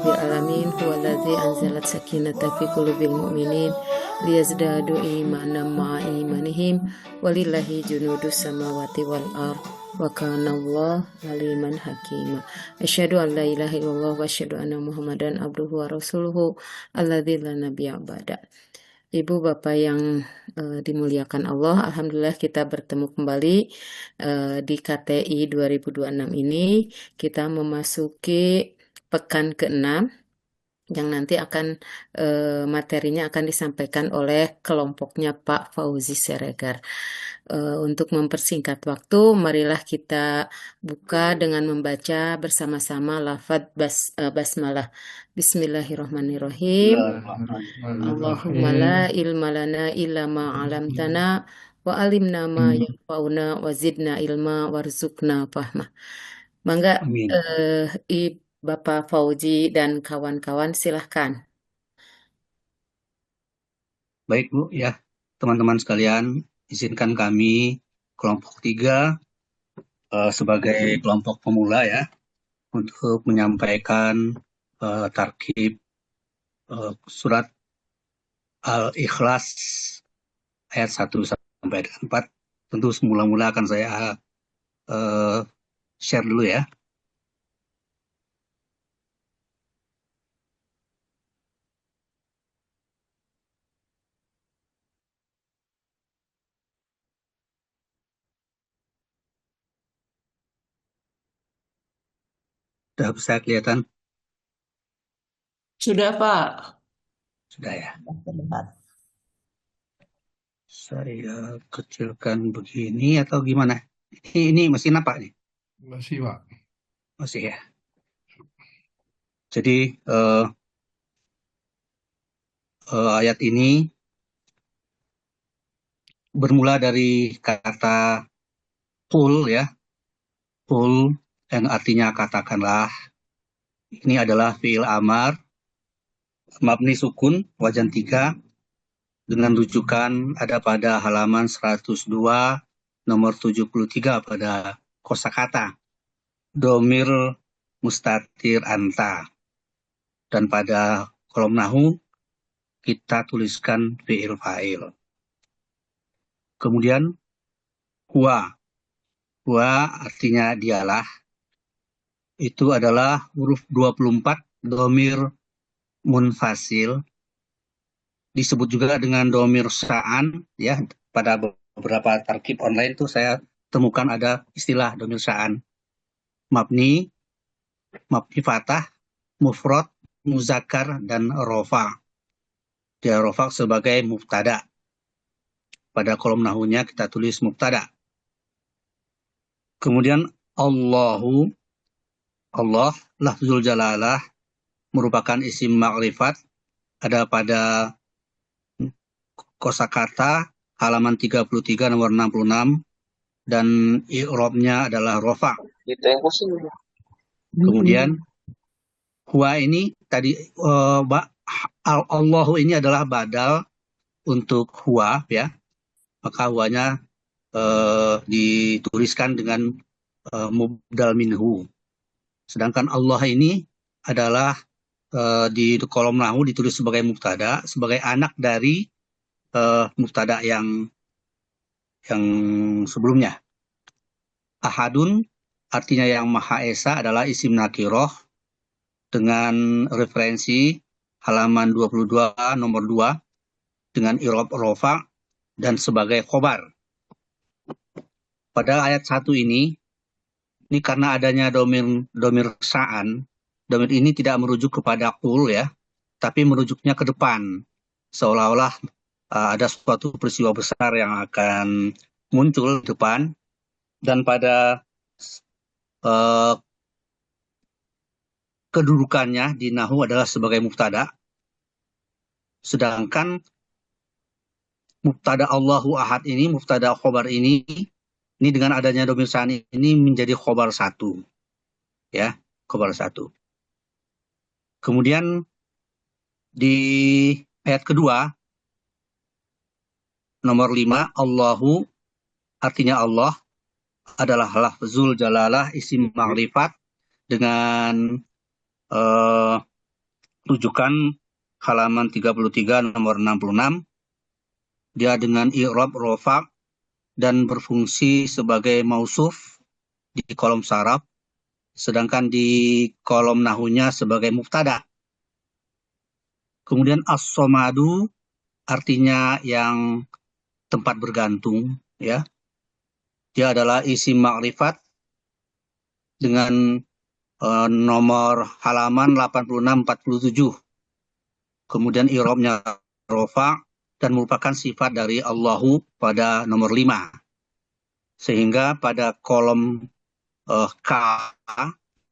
rabbil alamin huwallazi anzalat sakinata fi qulubil mu'minin liyazdadu imanan ma'a imanihim walillahi junudus samawati wal ard wa kana Allah aliman hakima. Asyhadu an la ilaha illallah wa asyhadu anna Muhammadan abduhu wa rasuluhu alladzi la nabiyya ba'da. Ibu Bapak yang dimuliakan Allah, alhamdulillah kita bertemu kembali di KTI 2026 ini. Kita memasuki pekan ke-6 yang nanti akan materinya akan disampaikan oleh kelompoknya Pak Fauzi Siregar. Untuk mempersingkat waktu, marilah kita buka dengan membaca bersama-sama lafaz basmalah. Bismillahirrahmanirrahim. Allahumma la ilma lana illa ma 'allamtana wa alimna ma yanfa'una wa zidna ilma warzuqna fahma. Mangga Amin. Bapak Fauzi dan kawan-kawan silahkan. Baik Bu, ya teman-teman sekalian, izinkan kami kelompok 3 sebagai kelompok pemula ya untuk menyampaikan tarkib surat Al-Ikhlas ayat 1 sampai 4. Tentu semula-mula akan saya share dulu ya. Sudah bisa kelihatan? Sudah, Pak. Sudah ya. Saya kecilkan begini atau gimana? Ini masih nampak nih? Masih, Pak. Masih ya. Jadi ayat ini bermula dari kata qul ya. Qul yang artinya katakanlah. Ini adalah fi'il amar mabni sukun wajan 3 dengan rujukan ada pada halaman 102 nomor 73 pada kosakata domir mustatir anta, dan pada kolom nahu kita tuliskan fi'il fa'il. Kemudian huwa artinya dialah, itu adalah huruf 24 domir munfasil, disebut juga dengan domir sa'an ya. Pada beberapa tarkib online itu saya temukan ada istilah domir sa'an, mabni fatah, mufrad, muzakkar, dan rofa. Dia rofa sebagai mubtada. Pada kolom nahunya kita tulis mubtada. Kemudian Allah, lafzul jalalah, merupakan isim ma'rifat, ada pada kosakata halaman 33 nomor 66, dan i'rabnya adalah rofa. Kemudian huwa ini tadi Allahu ini adalah badal untuk huwa ya, maka huwanya dituliskan dengan mubdal minhu. Sedangkan Allah ini adalah di kolom nahu ditulis sebagai mubtada, sebagai anak dari mubtada yang sebelumnya. Ahadun artinya yang Maha Esa adalah isim nakiroh dengan referensi halaman 22 nomor 2 dengan i'rab rofa dan sebagai khobar. Pada ayat 1 ini karena adanya domir sa'an, domir ini tidak merujuk kepada qul ya, tapi merujuknya ke depan, seolah-olah ada suatu peristiwa besar yang akan muncul di depan, dan pada kedudukannya di nahu adalah sebagai mubtada, sedangkan mubtada Allahu ahad ini, mubtada khobar ini dengan adanya domir sa'an ini menjadi khobar 1 ya, khobar 1. Kemudian di ayat kedua nomor 5, Allahu artinya Allah adalah lafzul jalalah isim ma'rifat dengan rujukan halaman 33 nomor 66. Dia dengan i'rab rofa dan berfungsi sebagai mausuf di kolom saraf, sedangkan di kolom nahunya sebagai mubtada. Kemudian as-somadu artinya yang tempat bergantung, ya. Dia adalah isim makrifat dengan nomor halaman 86-47. Kemudian i'rabnya rofa dan merupakan sifat dari Allahu pada nomor 5. Sehingga pada kolom K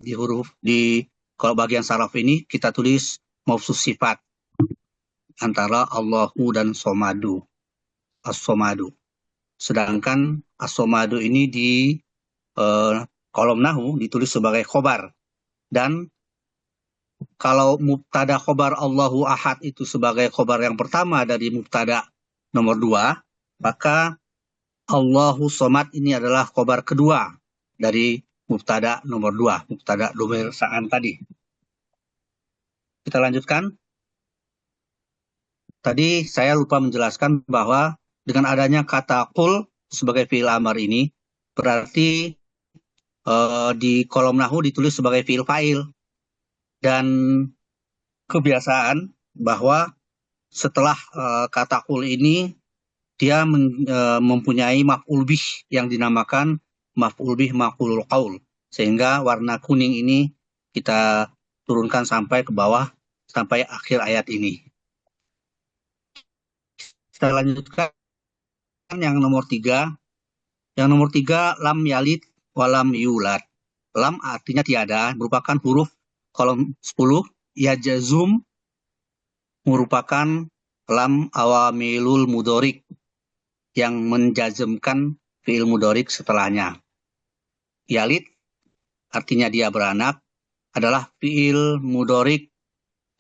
di kalau bagian saraf ini kita tulis mausuf sifat antara Allahu dan somadu, as-somadu. Sedangkan as-somadu ini di kolom nahu ditulis sebagai khobar. Dan kalau mubtada khobar Allahu ahad itu sebagai khobar yang pertama dari mubtada nomor 2, maka Allahu somad ini adalah khobar kedua dari mubtada nomor 2, mubtada dhamir sa'an tadi. Kita lanjutkan. Tadi saya lupa menjelaskan bahwa dengan adanya kata qul sebagai fi'il amar ini, berarti di kolom nahu ditulis sebagai fi'il fa'il. Dan kebiasaan bahwa setelah kata qul ini, dia mempunyai maf'ul bih yang dinamakan maf'ul bih maqulul qaul. Sehingga warna kuning ini kita turunkan sampai ke bawah, sampai akhir ayat ini. Kita lanjutkan yang nomor 3. Yang nomor 3, lam yalid walam yulad. Lam artinya tiada, merupakan huruf kolom 10. Yajazum merupakan lam awamilul mudorik yang menjazmkan fi'il mudorik setelahnya. Yalid artinya dia beranak, adalah fi'il mudorik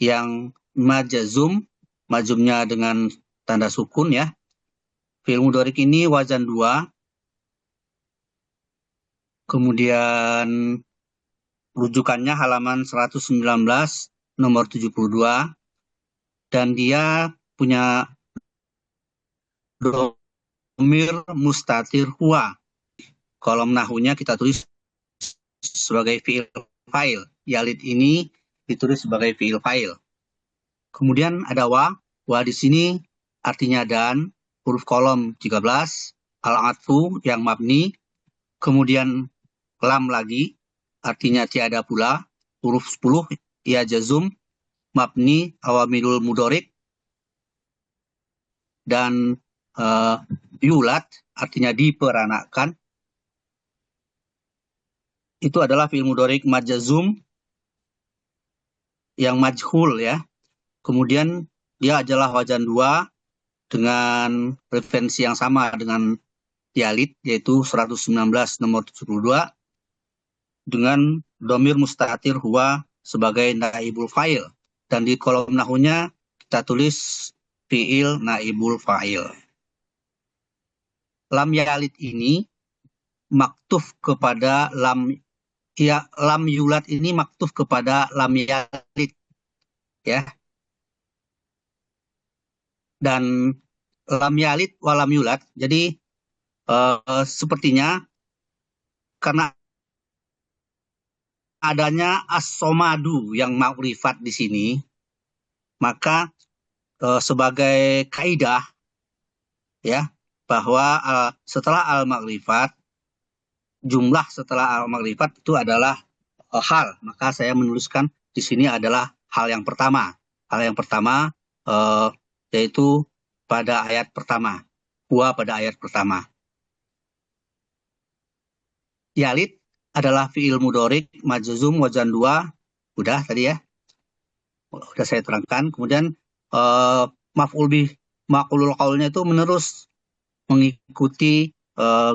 yang majazum, majumnya dengan tanda sukun, ya. Fi'il mudorik ini wazan 2. Kemudian rujukannya halaman 119 nomor 72. Dan dia punya dhamir mustatir huwa. Kolom nahunya kita tulis sebagai fi'il fa'il. Yalid ini ditulis sebagai fi'il fa'il. Kemudian ada wa. Wa di sini artinya dan, huruf kolom 13, al-atfu yang mabni. Kemudian lam lagi, artinya tiada pula, huruf 10, ya jazum, mabni, awamilul mudorik. Dan yulat, artinya diperanakkan. Itu adalah fi'il mudorik majazum yang majhul, ya. Kemudian dia adalah wazan 2 dengan referensi yang sama dengan Yalid, yaitu 119 nomor 72, dengan dhamir mustatir huwa sebagai naibul fa'il. Dan di kolom nahunya kita tulis fi'il naibul fa'il. Lam Yalid ini maktuf kepada lam yulad ini maktuf kepada lam Yalid, ya. Dan lam Yalid walam yulad, jadi sepertinya karena adanya as-somadu yang makrifat di sini, maka sebagai kaidah, ya, bahwa setelah al-makrifat, jumlah setelah al-makrifat itu adalah hal. Maka saya menuliskan di sini adalah hal yang pertama. Hal yang pertama yaitu pada ayat pertama. Huwa pada ayat pertama. Yalid adalah fi'il mudorik majzum wazan 2. Udah tadi, ya. Udah saya terangkan. Kemudian maf'ul bih maqulul qaulnya itu menerus mengikuti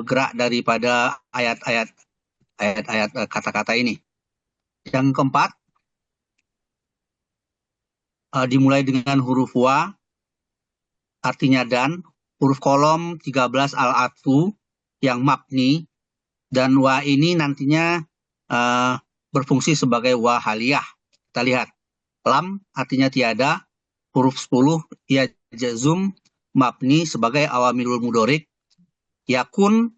gerak daripada ayat-ayat kata-kata ini. Yang keempat, dimulai dengan huruf wa, artinya dan, huruf kolom 13 al-atfu yang mabni, dan wa ini nantinya berfungsi sebagai wa haliyah. Kita lihat, Lam artinya tiada, huruf 10 ya jazum mabni sebagai awamilul mudorik. Yakun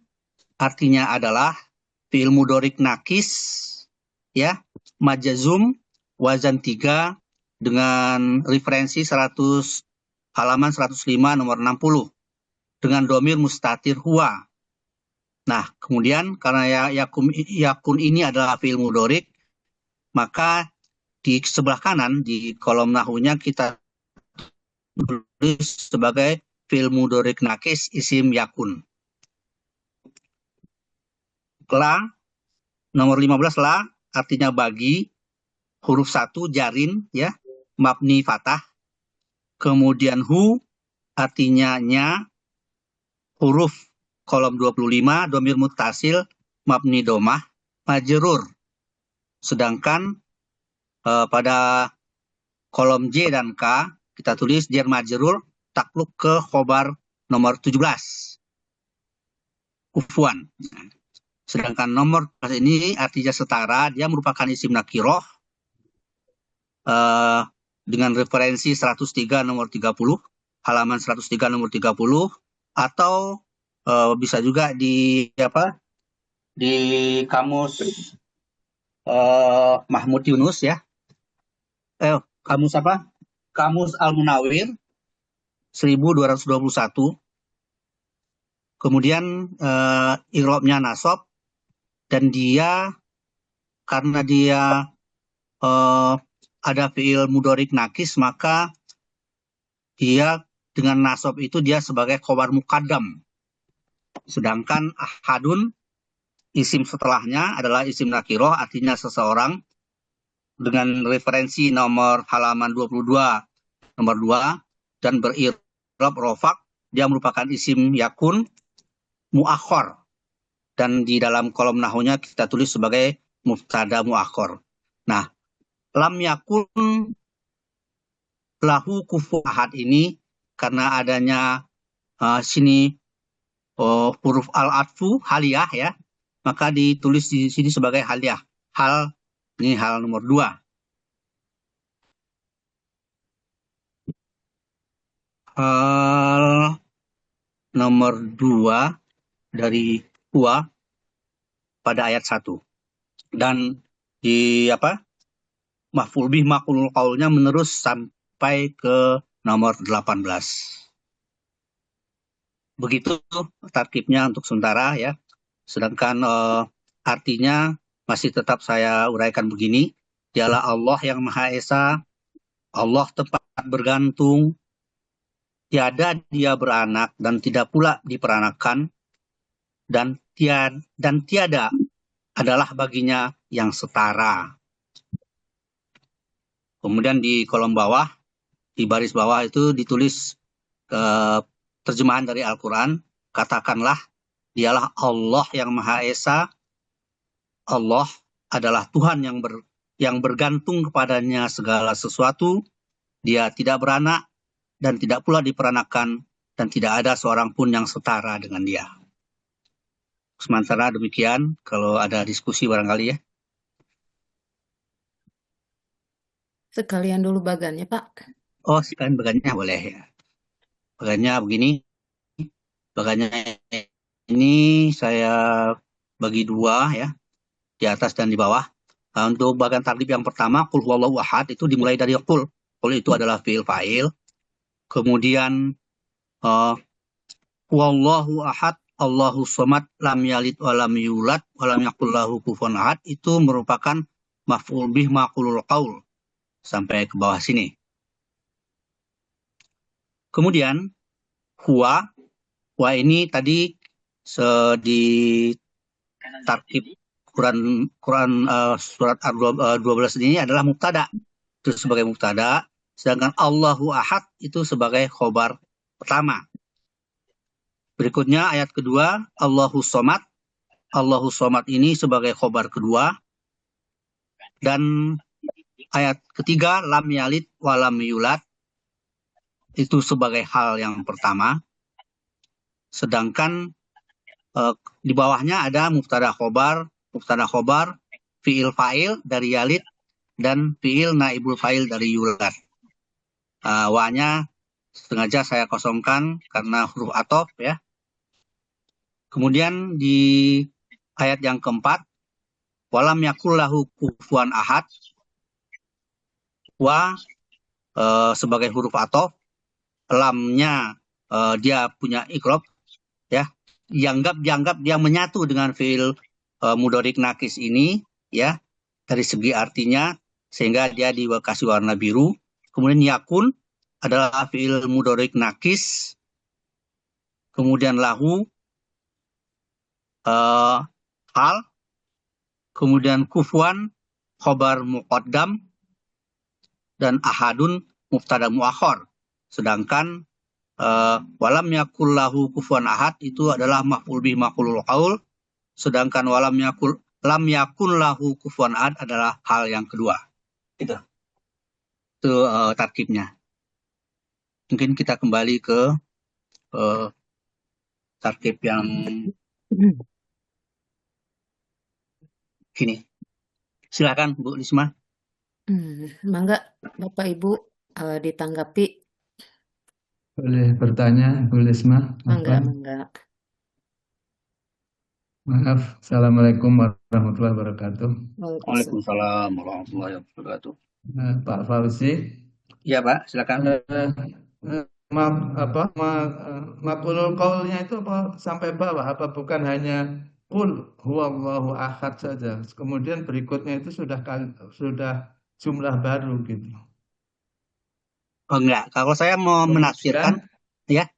artinya adalah fi'il mudorik nakis, ya, majazum wazan 3 dengan referensi halaman 105 nomor 60 dengan domir mustatir huwa. Nah, kemudian karena yakun ini adalah fi'il mudorik, maka di sebelah kanan di kolom nahunya kita tulis sebagai fi'il mudorik nakis isim yakun. La, nomor 15 la artinya bagi, huruf 1 jarin, ya, mabni fathah. Kemudian hu artinya nya, huruf kolom 25 domir muttasil mabni domah majrur. Sedangkan pada kolom J dan K kita tulis jar majrur takluk ke khobar nomor 17. Kufuan. Sedangkan nomor ini artinya setara, dia merupakan isim nakiroh dengan referensi 103 nomor 30, halaman 103 nomor 30, atau bisa juga di kamus Mahmud Yunus, ya. Kamus apa? Kamus Al-Munawir 1221. Kemudian i'rabnya nasab, dan dia karena dia ada fi'il mudorik nakis, maka dia dengan nasab itu dia sebagai khobar muqaddam. Sedangkan ahadun isim setelahnya adalah isim nakiroh, artinya seseorang, dengan referensi nomor halaman 22 nomor 2 dan berirab rofak, dia merupakan isim yakun muakhor, dan di dalam kolom nahunya kita tulis sebagai mubtada muakhor. Nah, lam yakun lahu kufu ahad ini karena adanya sini huruf al-atfu haliyah, ya, maka ditulis di sini sebagai haliyah. Hal ini hal nomor 2. Hal nomor 2 dari huwa pada ayat 1. Dan di maf'ul bih maqulul qaulnya menerus sampai ke nomor 18. Begitu tarkibnya untuk sementara, ya. Sedangkan artinya masih tetap saya uraikan begini. Dialah Allah yang Maha Esa, Allah tempat bergantung, tiada dia beranak dan tidak pula diperanakan, dan tiada adalah baginya yang setara. Kemudian di kolom bawah, di baris bawah itu ditulis terjemahan dari Al-Quran. Katakanlah, dialah Allah yang Maha Esa, Allah adalah Tuhan yang bergantung kepadanya segala sesuatu, dia tidak beranak dan tidak pula diperanakan, dan tidak ada seorang pun yang setara dengan dia. Sementara demikian, kalau ada diskusi barangkali, ya. Sekalian dulu bagannya, Pak. Oh, sekalian bagannya boleh, ya. Bagannya begini, bagannya ini saya bagi 2, ya, di atas dan di bawah. Untuk bagan taklif yang pertama, qul huwallahu ahad, itu dimulai dari qul. Qul itu adalah fi'il fa'il. Kemudian wallahu ahad, Allahu somad, lam yalid wa lam yulad wa lam yakul lahu kufuwan ahad, itu merupakan maf'ul bih maqulul qaul sampai ke bawah sini. Kemudian huwa ini tadi di tarkib Quran surat Ar-12 ini adalah mubtada, itu sebagai mubtada, sedangkan Allahu ahad itu sebagai khobar pertama. Berikutnya ayat kedua, Allahu somad. Allahu somad ini sebagai khobar kedua. Dan ayat ketiga, lam yalid wa lam yulad, itu sebagai hal yang pertama. Sedangkan di bawahnya ada mubtada khobar, fi'il fa'il dari yalid, dan fiil naibul fa'il dari yulad. Wa-nya sengaja saya kosongkan karena huruf athof ya. Kemudian di ayat yang keempat, walam yakul lahu kufuwan ahad, wa sebagai huruf athof, lamnya dia punya ikrob ya, dianggap dia menyatu dengan fiil mudhorik nakis ini ya, dari segi artinya, sehingga dia dikasih warna biru. Kemudian yakun adalah fiil mudhorik nakis, kemudian lahu hal, kemudian kufuwan khobar muqaddam, dan ahadun mubtada muakhar. Sedangkan walam yakul lahu kufuwan ahad itu adalah maf'ul bih maqulul qaul, sedangkan lam yakun lahu kufuwan ahad adalah hal yang kedua. Itu tarkibnya. Mungkin kita kembali ke tarkib yang Gini. Silakan Bu Risma. Mangga Bapak Ibu ditanggapi. Boleh bertanya, Bu Lisma? Mangga. Maaf. Assalamualaikum warahmatullahi wabarakatuh. Waalaikumsalam warahmatullahi wabarakatuh. Pak Fauzi. Iya Pak, silakan. Maqulul qaulnya itu apa sampai bawah? Apa bukan hanya qul huwallahu ahad saja? Kemudian berikutnya itu sudah jumlah baru gitu. Oh enggak, kalau saya mau menafsirkan ya.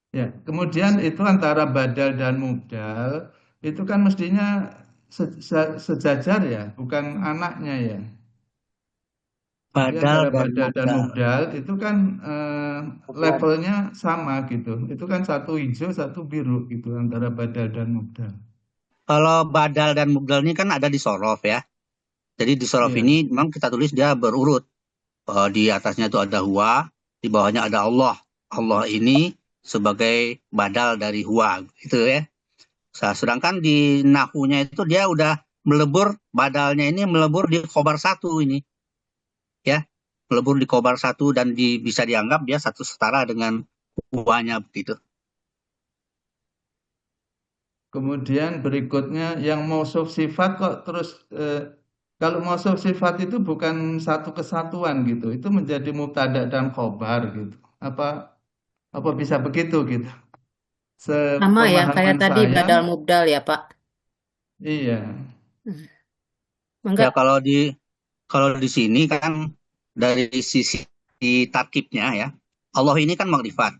Ya, kemudian itu antara badal dan mubdal itu kan mestinya sejajar ya, bukan anaknya ya. Jadi antara badal dan mubdal itu kan levelnya sama gitu. Itu kan satu hijau, satu biru gitu antara badal dan mubdal. Kalau badal dan mubdal ini kan ada di sorof ya. Jadi di sorof ini memang kita tulis dia berurut. Di atasnya itu ada huwa, di bawahnya ada Allah. Allah ini sebagai badal dari huwa gitu ya. Sedangkan di nahunya itu dia udah melebur, badalnya ini melebur di khobar satu ini. Ya, melebur di khobar satu dan bisa dianggap dia satu setara dengan huwanya begitu. Kemudian berikutnya yang mausuf sifat kok terus kalau mausuf sifat itu bukan satu kesatuan gitu. Itu menjadi mubtada dan khobar gitu. Apa bisa begitu gitu? Sama ya kayak tadi badal mubdal ya Pak. Iya. Ya kalau di sini kan dari sisi tarkibnya ya, Allah ini kan makrifat.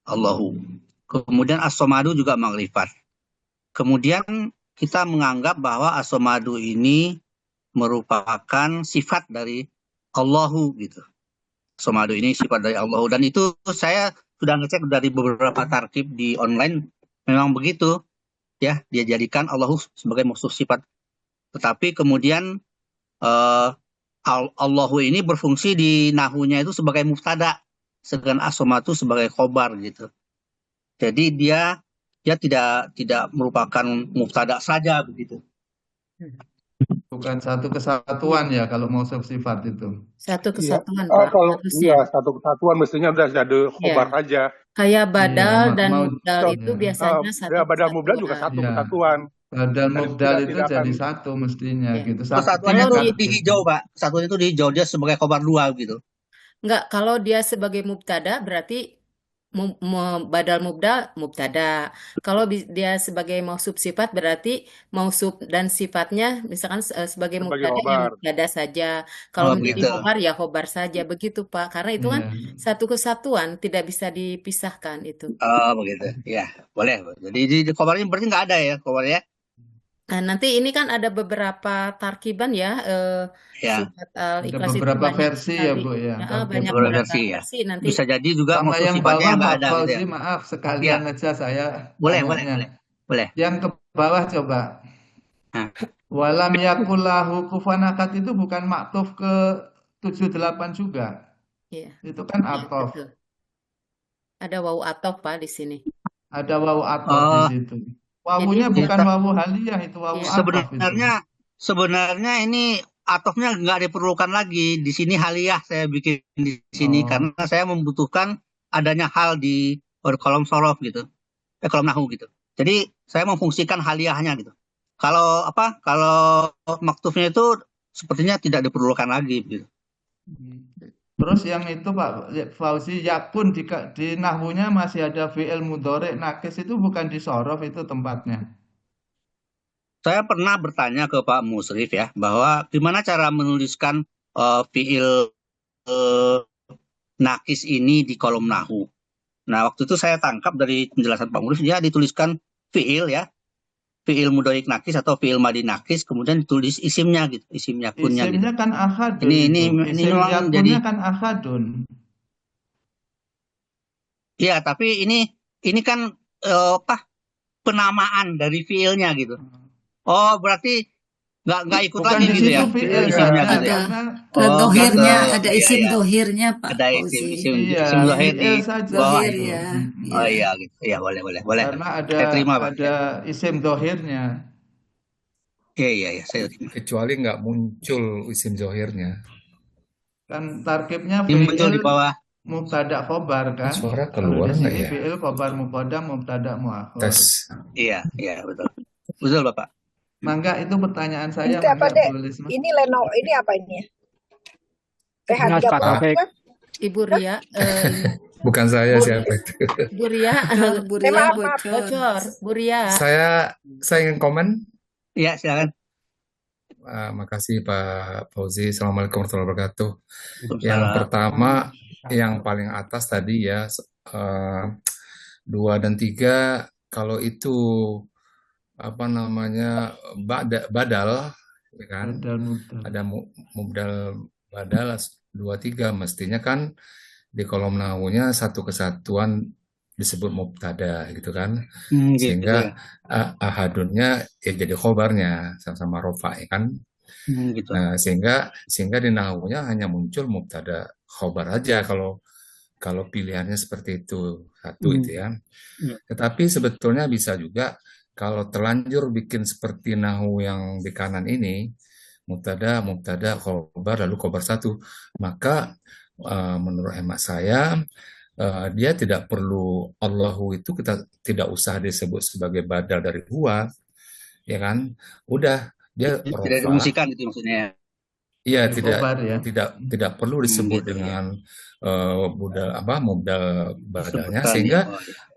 Allahu. Kemudian as-somadu juga makrifat. Kemudian kita menganggap bahwa as-somadu ini merupakan sifat dari Allahu gitu. As-somadu ini sifat dari Allahu, dan itu saya sudah ngecek dari beberapa tarkib di online, memang begitu ya, dia jadikan Allahu sebagai maksud sifat. Tetapi kemudian Allahu ini berfungsi di nahunya itu sebagai mubtada, sedangkan as-somadu sebagai khobar gitu. Jadi dia tidak merupakan mubtada saja begitu. Bukan satu kesatuan ya kalau mau sifat itu. Satu kesatuan Pak. Kalau satu kesatuan mestinya udah jadi khobar saja. Kayak badal dan mubdal itu biasanya satu kesatuan. Badal mubdal juga satu kesatuan. Badal mubdal itu jadi satu mestinya gitu. Kesatuannya itu di hijau Pak. Kesatuan itu di hijau, dia sebagai khobar dua gitu. Enggak, kalau dia sebagai mubtada berarti badal mubtada. Kalau dia sebagai mausuf sifat berarti mausuf dan sifatnya misalkan sebagai mubtada ya mubtada saja. Kalau menjadi khobar ya khobar saja begitu Pak. Karena itu kan satu kesatuan, tidak bisa dipisahkan itu. Oh begitu. Ya, boleh. Jadi di khobarnya berarti nggak ada ya khobarnya. Nah, nanti ini kan ada beberapa tarkiban ya, surat Al-Ikhlas itu beberapa versi ya Bu ya. Banyak versi ya. Nanti bisa jadi juga sama yang bawah nggak ada. Gitu ya. Maaf sekalian aja saya. Boleh. Yang ke bawah coba. Walam yakul lahu kufuwan ahad itu bukan maktuf ke 78 juga. Iya. Itu kan atof. Ada wawu atof Pak di sini. Ada wawu atof di situ. Wawunya bukan wawu haliyah, itu wawu ataf. Sebenarnya ini atofnya nggak diperlukan lagi. Di sini haliyah saya bikin di sini karena saya membutuhkan adanya hal di kolom sorof gitu, kolom nahu gitu. Jadi saya memfungsikan haliyahnya gitu. Kalau maktufnya itu sepertinya tidak diperlukan lagi gitu. Terus yang itu Pak Fauzi, yakun di nahwunya masih ada fi'il mudhari nakis, itu bukan di sorof itu tempatnya. Saya pernah bertanya ke Pak Musrif ya, bahwa gimana cara menuliskan fi'il nakis ini di kolom nahu. Nah, waktu itu saya tangkap dari penjelasan Pak Musrif, dia dituliskan fi'il ya, fi'il mudhari nakis atau fi'il madi nakis, kemudian ditulis isimnya gitu, isim yakunnya gitu. Isimnya kan ahadun Ini isim memang yakunnya jadi kan ahadun. ya, tapi ini kan penamaan dari fi'ilnya gitu. Oh, berarti nggak ikut Bukan lagi di gitu situ ya, fi'il isimnya ada, gitu ya. karena Dohirnya, Gitu. ada Iya, isim iya. dohirnya Pak Ada Fauzi. isim zahir di fi'il saja bawah Dohir itu. itu. ya. Oh Ya. iya gitu. Iya, boleh. Karena Saya terima, Pak. ada isim dohirnya. Iya, saya terima. Kecuali nggak muncul isim zohirnya. Kan tarkibnya Ini muncul di fi'il bawah. mubtada khobar kan. Suara Kalau keluar di nggak sini ya? fi'il khobar mubtada muakhar. Tes. Iya, betul. Betul, Bapak. Mangga, itu pertanyaan saya. Itu apa, Mangga, Dek? Bu Lisma. Ini ini apa ini? Mas Pak Taufik. Ibu Ria, Bukan saya, siapa itu? Bu Ria, Bu Ria maaf. bocor. Bu Ria. Saya ingin komen. Iya, silakan. Makasih Pak Fauzi. Assalamualaikum warahmatullahi wabarakatuh. Yang Waalaikumsalam. pertama, yang paling atas tadi ya, 2 dan 3, kalau itu apa namanya badal, ya kan? Badal mubdal. Ada mubdal badal 2, 3, mestinya kan di kolom nahunya satu kesatuan disebut mubtada gitu kan, sehingga ahadunnya ya jadi khobarnya sama-sama rofa ya kan. Gitu. Nah, sehingga di nahunya hanya muncul mubtada khobar aja kalau pilihannya seperti itu satu itu ya. Tetapi sebetulnya bisa juga kalau terlanjur bikin seperti nahu yang di kanan ini, mubtada khobar lalu khobar satu, maka menurut hemat saya dia tidak perlu Allahu itu kita tidak usah disebut sebagai badal dari huwa, ya kan? Udah dia Tidak rofa. dimusikan itu maksudnya. Iya, Khobar, ya. tidak perlu disebut Gitu, dengan mubdal badalnya, Sebutan, sehingga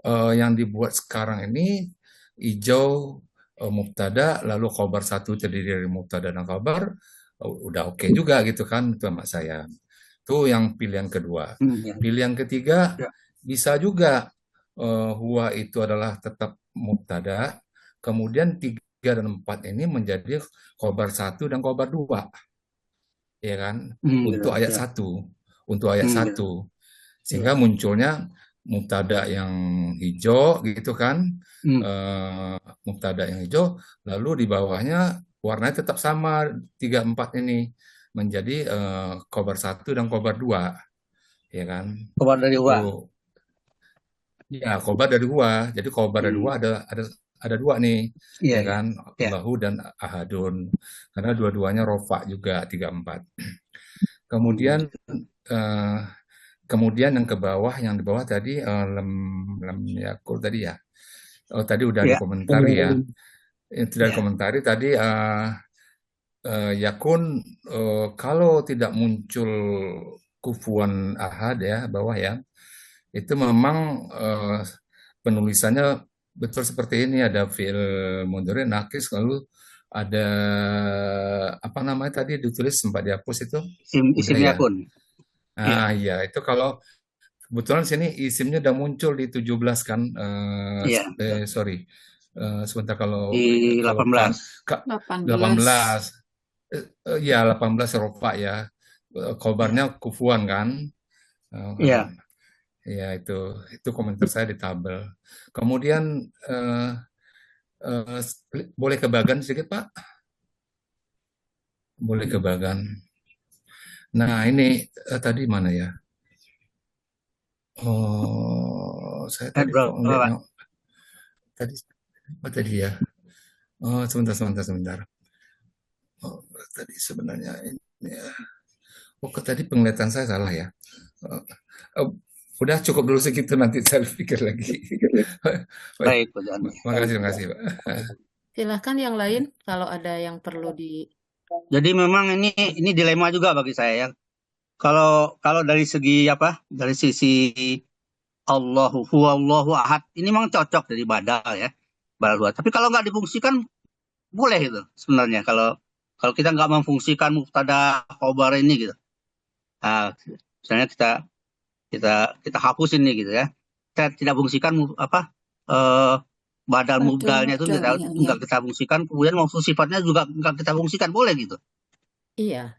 ya. yang dibuat sekarang ini hijau mubtada lalu khobar satu terdiri dari mubtada dan khobar, udah oke juga gitu kan, itu sama saya. Itu yang pilihan kedua. Ya. Pilihan ketiga Ya. bisa juga huwa itu adalah tetap mubtada, kemudian 3 dan 4 ini menjadi khobar 1 dan khobar 2, ya kan? Untuk ayat 1, sehingga munculnya mubtada yang hijau gitu kan, mubtada yang hijau, lalu di bawahnya warnanya tetap sama 3, 4 ini menjadi khobar 1 dan khobar 2, ya kan? Khobar dari huwa. Ya, khobar dari huwa. Jadi khobar dari huwa ada 2 nih, ya kan? Allahu dan ahadun. Karena dua-duanya rofa juga 3, 4. Kemudian yang ke bawah, yang di bawah tadi lam yakul tadi ya. Oh, tadi udah dikomentari ya. Yang tidak dikomentari tadi yakun kalau tidak muncul kufuan ahad ya bawah ya, itu memang penulisannya betul seperti ini, ada fi'il mudhari nakis, lalu ada apa namanya tadi ditulis sempat dihapus itu isim yakun. Nah, iya itu kalau kebetulan sini isimnya udah muncul di 17 kan, sorry, sebentar kalau di 18. 18 ya 18 rofa ya, khobarnya kufuan kan. Iya. Ya itu komentar saya di tabel. Kemudian boleh ke bagan sedikit Pak? Boleh ke bagan. Nah ini tadi mana ya? Oh, saya tadi tadi apa tadi ya? Oh, sebentar. Oh, tadi sebenarnya ini ya. Oh, tadi penglihatan saya salah ya. Oh, oh, udah cukup dulu segitu, nanti saya pikir lagi. Baik, Baik, Pak Jani. makasih, Pak. Silahkan yang lain kalau ada yang perlu di. Jadi memang ini dilema juga bagi saya ya. Kalau dari segi apa? Dari sisi Allahu ahad ini memang cocok dari badal ya. Badal dua. Tapi kalau nggak difungsikan boleh itu sebenarnya. Kalau kalau kita nggak memfungsikan mubtada khobar ini gitu. Nah, misalnya kita hapus ini gitu ya. Kita tidak fungsikan badal mubdalnya itu Badal, nggak kita fungsikan, kemudian maksud sifatnya juga nggak kita fungsikan, boleh gitu. Iya.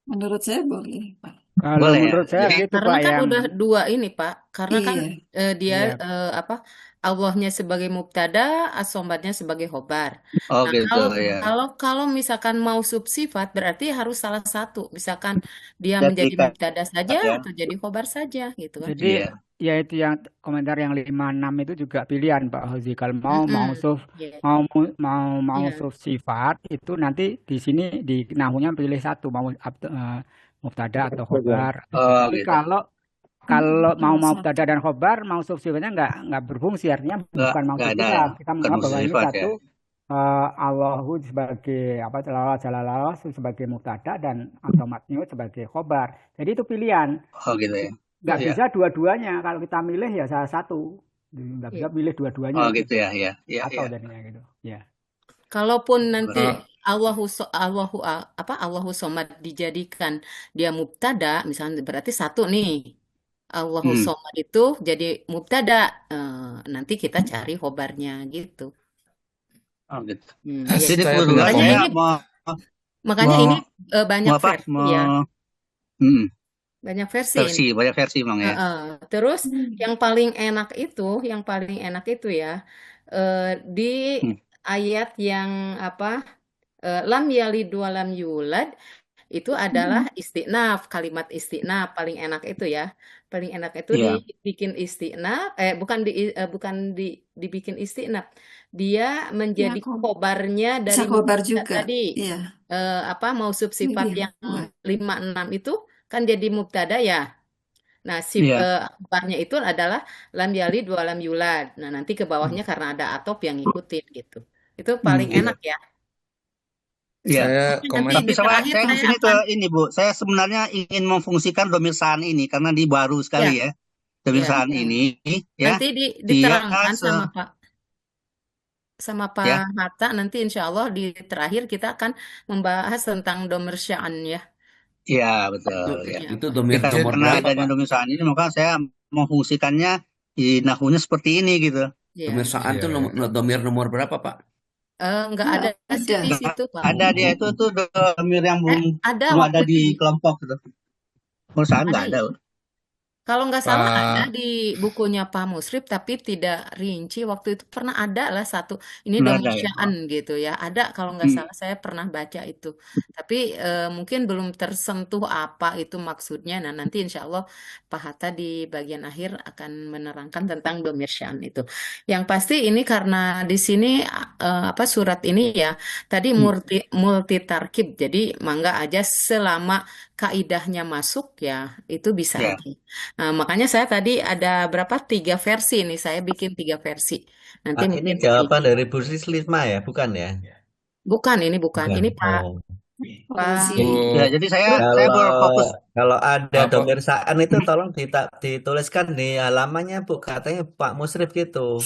Menurut saya boleh, Pak. Kalau Boleh ya. menurut saya Jadi gitu Karena Pak, kan yang udah dua ini Pak. Karena kan Iya. dia ya Allahnya sebagai mubtada, as-somadnya sebagai khobar. Nah, gitu ya. kalau misalkan mau subsifat berarti harus salah satu. Misalkan dia menjadi Jadikan mubtada saja ya. atau jadi khobar saja gitu kan. jadi Iya. ya itu yang komentar yang 5-6 itu juga pilihan Pak Hozi. Kalau mau Iya. mau Iya. sifat itu nanti di sini di nahunya pilih satu, mau mubtada atau khobar. Tapi Gitu. kalau mau Satu. mubtada dan khobar, mau sifatnya nggak berfungsi, artinya bukan mau Nggak ada sifat. ya. Kita Bukan menganggap bahwa ini sifat ya. satu Allahu sebagai apa jalalallah sebagai mubtada dan otomatnya sebagai khobar. Jadi itu pilihan. Gitu ya. Nggak Iya. bisa dua-duanya. Kalau kita milih ya salah satu. Nggak bisa pilih dua-duanya. Gitu ya. Iya. Atau jadinya gitu. Ya. Kalaupun nanti Allahu somad dijadikan dia mubtada, misalnya berarti satu nih. Allahu somad itu jadi mubtada. Nanti kita cari khobarnya gitu. Gitu. Iya. Jadi Saya juga punya saya Makanya ini banyak versi ya. Banyak versi ini. banyak versi Bang ya. Terus yang paling enak itu ya di ayat yang lam yalid wa lam yulad itu adalah istinaf, kalimat istinaf paling enak itu ya. Paling enak itu Iya. dibikin istinaf, bukan dibikin istinaf. Dia menjadi khobarnya Bisa dari khobar mubtada juga. tadi. Iya. Mau subsifat Iya. yang 5-6 itu kan jadi mubtada ya. Nah, khobarnya itu adalah lam yalid wa lam yulad. Nah, nanti ke bawahnya karena ada atop yang ngikutin gitu. Itu paling enak ya. Iya. Saya komen. Nanti Tapi di saya terakhir di sini saya akan ini Bu, saya sebenarnya ingin memfungsikan domir saan ini karena di baru sekali ya. Domir saan ini ya. nanti diterangkan dia sama Pak Hatta, nanti insya Allah di terakhir kita akan membahas tentang domir sya'an ya. Iya, betul ya. Itu domir nomor Karena berapa, adanya Pak? domir saan ini maka saya memfungsikannya di nahunya seperti ini gitu. Domir saan itu domir nomor berapa, Pak? Enggak ada di situ Pak. Ada dia itu domir yang belum ada di kelompok gitu. Domir saan nggak ada. Kalau nggak salah ada di bukunya Pak Musrib, tapi tidak rinci. Waktu itu pernah ada lah satu. Ini domir sya'an gitu ya. Ada kalau nggak salah, saya pernah baca itu. Tapi mungkin belum tersentuh apa itu maksudnya. Nah nanti insya Allah Pak Hatta di bagian akhir akan menerangkan tentang domir sya'an itu. Yang pasti ini karena di sini surat ini ya tadi multi tarkib. Jadi mangga aja selama kaidahnya masuk ya itu bisa aja. Nah, makanya saya tadi ada 3 versi nih. Saya bikin 3 versi. Nanti ini jawaban dari Bu Risma ya, bukan ya? Bukan, ini bukan. Ini Pak. Ya, jadi saya berfokus. Kalau ada domir saan itu tolong dituliskan di halamannya Bu, katanya Pak Musrif gitu.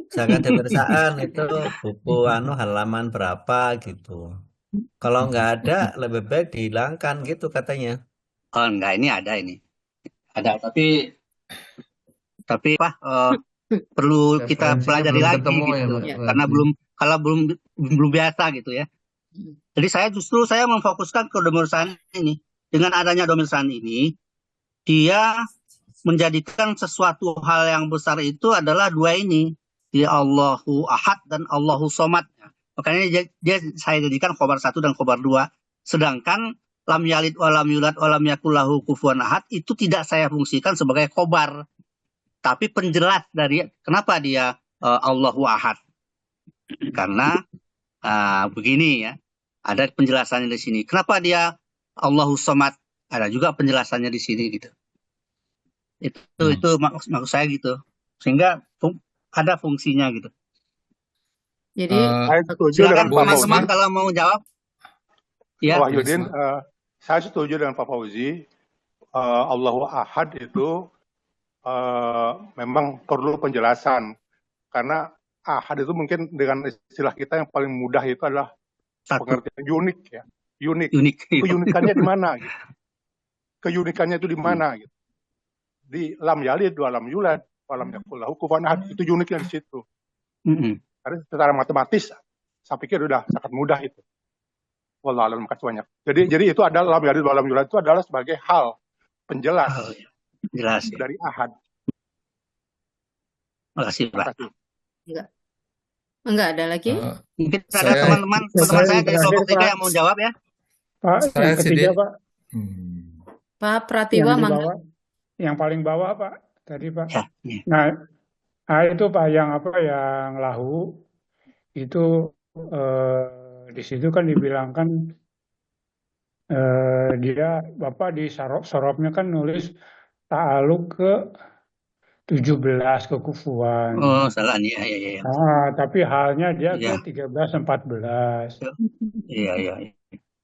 Misalkan domir saan itu buku halaman berapa gitu. Kalau nggak ada lebih baik dihilangkan gitu katanya. Oh enggak, ini ada ini. Ada, tapi perlu kita pelajari lagi gitu. Karena belum biasa gitu ya. Jadi saya memfokuskan ke domir saan ini. Dengan adanya domir saan ini, dia menjadikan sesuatu hal yang besar itu adalah dua ini. Dia Allahu ahad dan Allahu somad. Makanya saya jadikan khobar 1 dan khobar 2. Sedangkan lam yalid wa lam yulad wa lam yakul lahu kufuwan ahad itu tidak saya fungsikan sebagai khobar. Tapi penjelas dari kenapa dia Allahu ahad. Karena begini ya. Ada penjelasannya di sini. Kenapa dia Allahu Somad? Ada juga penjelasannya di sini gitu. Itu maksud saya gitu. Sehingga ada fungsinya gitu. Jadi Saya setuju Silakan dengan Pak teman-teman Fauzi. kalau mau jawab. Ya, Pak Wahyudin, saya setuju dengan Pak Fauzi. Allahu Ahad itu memang perlu penjelasan. Karena Ahad itu mungkin dengan istilah kita yang paling mudah itu adalah satu pengertian unik ya. Unik. unik. Keunikannya di mana gitu. Keunikannya itu di mana gitu. Di lam yalid wa lam yulad wa lam yakul lahu kufuwan ahad, itu uniknya di situ. Karena secara matematis saya pikir udah sangat mudah itu. Wallahu a'lam, makasih banyak. Jadi itu adalah lam yalid wa lam yulad itu adalah sebagai hal penjelas Jelas ya. dari ahad. Makasih Pak. enggak ada lagi? Mungkin ada teman-teman saya dari kelompok 3 yang mau jawab ya. Pak, Saya yang ketiga sendiri- Pak, Pak Pratiwa yang di mangga. bawah, yang paling bawah Pak, tadi Pak. Ya. Nah, itu Pak yang yang lahu itu di situ kan dibilangkan dia Bapak di sorobnya kan nulis ta'aluk ke 17 kekufuan. Oh, salah nih. Ya. Tapi halnya dia Iya. ke 13 14. Iya.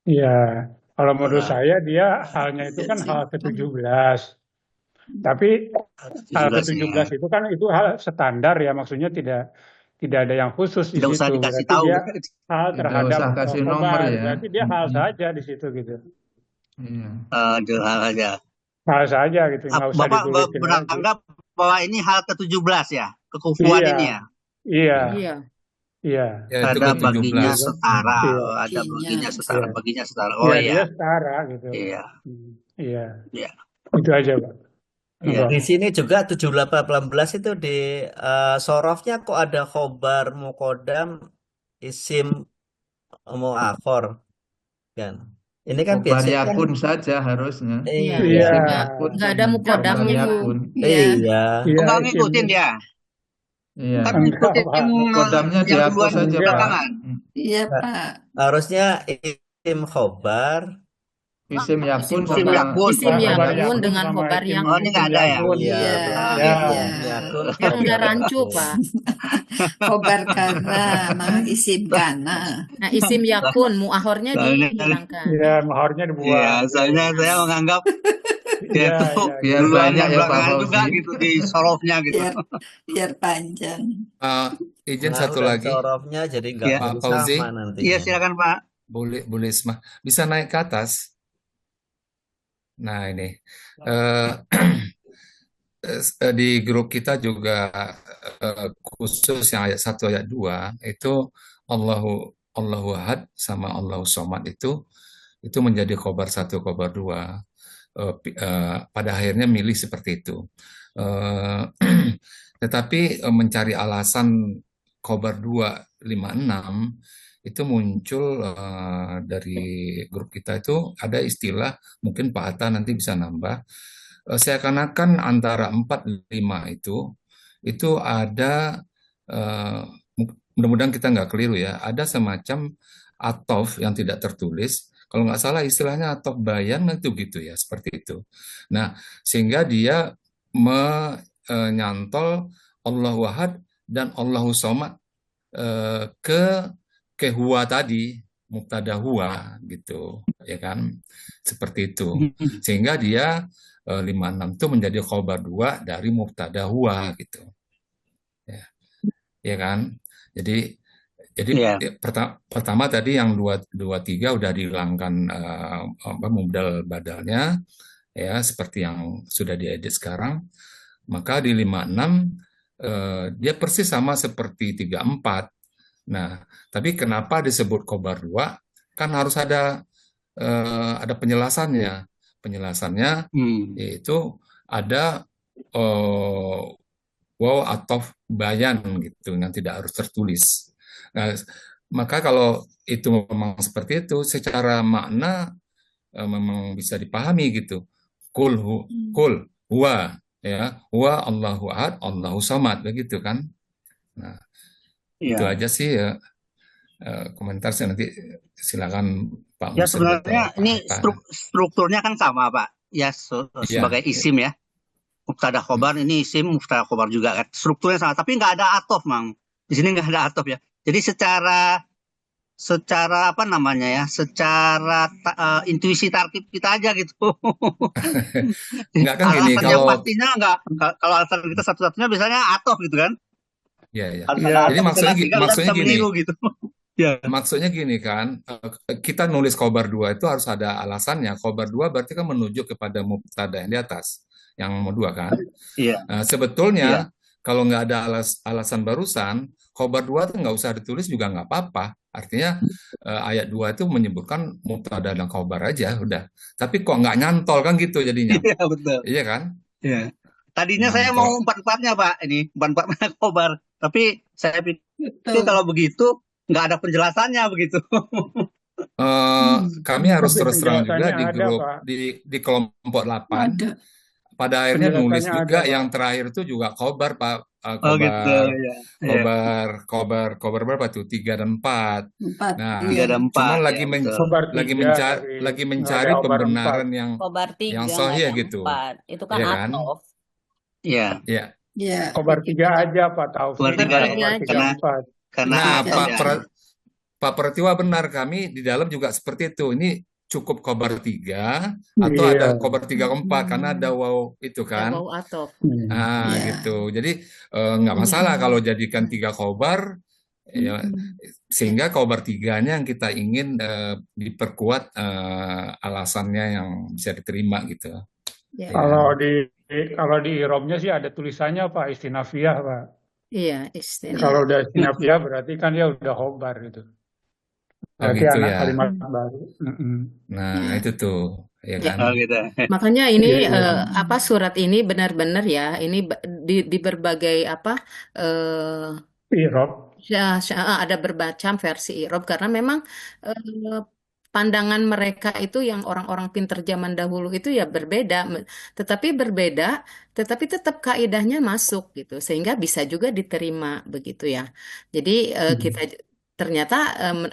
Iya, kalau menurut saya dia halnya itu kan hal ke-17. Tapi hal 17 ke-17 itu kan itu hal standar ya, maksudnya tidak ada yang khusus di Tidak usah situ. dikasih Berarti tahu. dia hal Tidak terhadap usah kasih khobar. nomor ya. Berarti dia hal saja di situ gitu. Iya. Hal aja. Hal saja gitu, nggak usah Bapak ditulisin lagi. menganggap bahwa ini hal ke-17 ya, kekufuan Iya. ini ya. Iya, Iya. iya. Ya, itu Ada ke-17. baginya setara, Iya. ada baginya setara, Iya. baginya setara. Oh Iya, dia iya. setara gitu. Iya. Iya. Iya. Itu aja, Pak. Iya. Di sini juga 17-18 itu di sorofnya kok ada khobar mukodam isim muakhor kan. Ini kan Khobar biasanya kan yakun saja harusnya. Iya. iya. Isim yakun. Enggak ada mukodamnya, Khobar Bu. yakun. Iya. Iya, Enggak isim. ngikutin dia. Iya. Kan Enggak, ngikutin Pak. Kodamnya yang dihapus duluan saja, Pak. belakangan. Iya, Pak. Harusnya isim khobar. Isim yakun Isim sama yakun. Isim Khobar yakun dengan sama khobar isim- yang Oh, ini nggak ada ya? yakun. Iya. Iya. Ya. Isim yakun. yang enggak rancu, Pak. Khobar kana, nah isim kana. Nah, isim yakun muahornya Soalnya- dihilangkan. Iya, maharnya dibuang. Iya, soalnya saya menganggap dia Iya, tuh iya. Biar duluan banyak yang ya, Pak belakangan Fauzi. juga gitu di sorofnya gitu. Biar panjang. Izin Nah, satu udah lagi, sorofnya jadi nggak Iya. Pak jadi Fauzi. sama nantinya. Iya, silakan Pak. boleh Isma. Bisa naik ke atas. Nah, ini di grup kita juga khusus yang ayat 1 ayat 2 itu Allahu Ahad sama Allahu Somad itu menjadi khobar 1 khobar 2. Pada akhirnya milih seperti itu. Tetapi mencari alasan khobar 2 5 6 itu muncul dari grup kita itu ada istilah, mungkin Pak Atta nanti bisa nambah, seakan-akan antara 4 5 itu ada, mudah-mudahan kita nggak keliru ya, ada semacam atof yang tidak tertulis, kalau nggak salah istilahnya atof bayan itu gitu ya, seperti itu. Nah, sehingga dia menyantol Allahu Ahad dan Allahu Somad ke huwa tadi, mubtada huwa gitu, ya kan? Seperti itu. Sehingga dia 5-6 itu menjadi khobar 2 dari mubtada huwa gitu. Ya kan? Jadi Iya. pertama tadi yang 2-3 udah dihilangkan mubdal badalnya ya, seperti yang sudah diedit sekarang. Maka di 5-6 dia persis sama seperti 3-4. Nah, tapi kenapa disebut khobar 2? Kan harus ada penjelasannya. Penjelasannya yaitu ada waw atau bayan gitu yang tidak harus tertulis. Nah, maka kalau itu memang seperti itu, secara makna memang bisa dipahami gitu. Kul huwa ya, huwa Allahu Ahad, Allahu Samad begitu kan. Nah, itu Iya. aja sih ya. komentar saya nanti silakan Pak Ya Muslim atau sebenarnya Pak ini Hatta. strukturnya kan sama Pak. Ya sebagai Iya, isim ya. Mubtada khobar ini isim, mubtada khobar juga kan. Strukturnya sama, tapi nggak ada atof, Mang. Di sini nggak ada atof ya. Jadi secara apa namanya ya? Secara intuisi tarkib kita aja gitu. nggak kan gini, Alasan yang kalau pastinya nggak. Kalau alasan kita satu-satunya biasanya atof gitu kan. ya. Kalau Iya. ada Jadi atof maksudnya jelas tinggal kita maksudnya bisa gini, meniru gitu. Ya. maksudnya gini kan, kita nulis khobar 2 itu harus ada alasannya. Khobar 2 berarti kan menuju kepada mubtada yang di atas, yang nomor 2 kan. Iya. Nah, Iya. sebetulnya kalau nggak ada alasan barusan, khobar 2 itu nggak usah ditulis juga nggak apa-apa. Artinya ayat 2 itu menyebutkan mubtada dan khobar aja, udah. Tapi kok nggak nyantol kan gitu jadinya. Iya betul. Iya kan? Iya. Tadinya Nah, saya mau empat-empatnya Pak, ini empat-empatnya khobar. Tapi saya pikir kalau begitu nggak ada penjelasannya begitu. Kami harus Tapi terus terang juga penjelasannya di ada, grup Pak. di kelompok 8. Ada. Pada akhirnya nulis Penjelasannya juga ada, Pak. yang terakhir itu juga khobar Pak. Oh gitu ya. Khobar berapa tuh? 3 dan 4. 4. Nah, Tiga dan empat. cuman Ya, lagi betul. Khobar lagi 3 mencari tapi lagi nggak mencari ada khobar 4. pembenaran yang Khobar 3 nggak sahih ada gitu. 4. Itu kan Iya kan? atof. Iya. Iya. Ya. Khobar 3 aja Pak Khobar Taufik, tiga nggak ya. khobar 3 4. Karena Nah, ada. Pak Pertiwa benar, kami di dalam juga seperti itu. Ini cukup khobar 3 atau Iya. ada khobar 3 ke 4 karena ada waw itu Ya, kan. wow atof. Nah, Iya. gitu. Jadi nggak masalah kalau jadikan 3 khobar, ya, sehingga khobar 3-nya yang kita ingin diperkuat alasannya yang bisa diterima gitu. Ya. Kalau di Irobnya sih ada tulisannya Pak, istinafiyah Pak. Iya, istilah. Kalau udah istinafiyah berarti kan dia udah khobar gitu. Berarti gitu anak ya. kalimat baru. Nah, itu tuh, ya kan. Oh gitu. Makanya ini Iya. surat ini benar-benar ya, ini di berbagai Irob. ada bermacam versi Irob karena memang pandangan mereka itu yang orang-orang pinter zaman dahulu itu ya berbeda, tetapi tetap kaidahnya masuk gitu, sehingga bisa juga diterima begitu ya. Jadi ternyata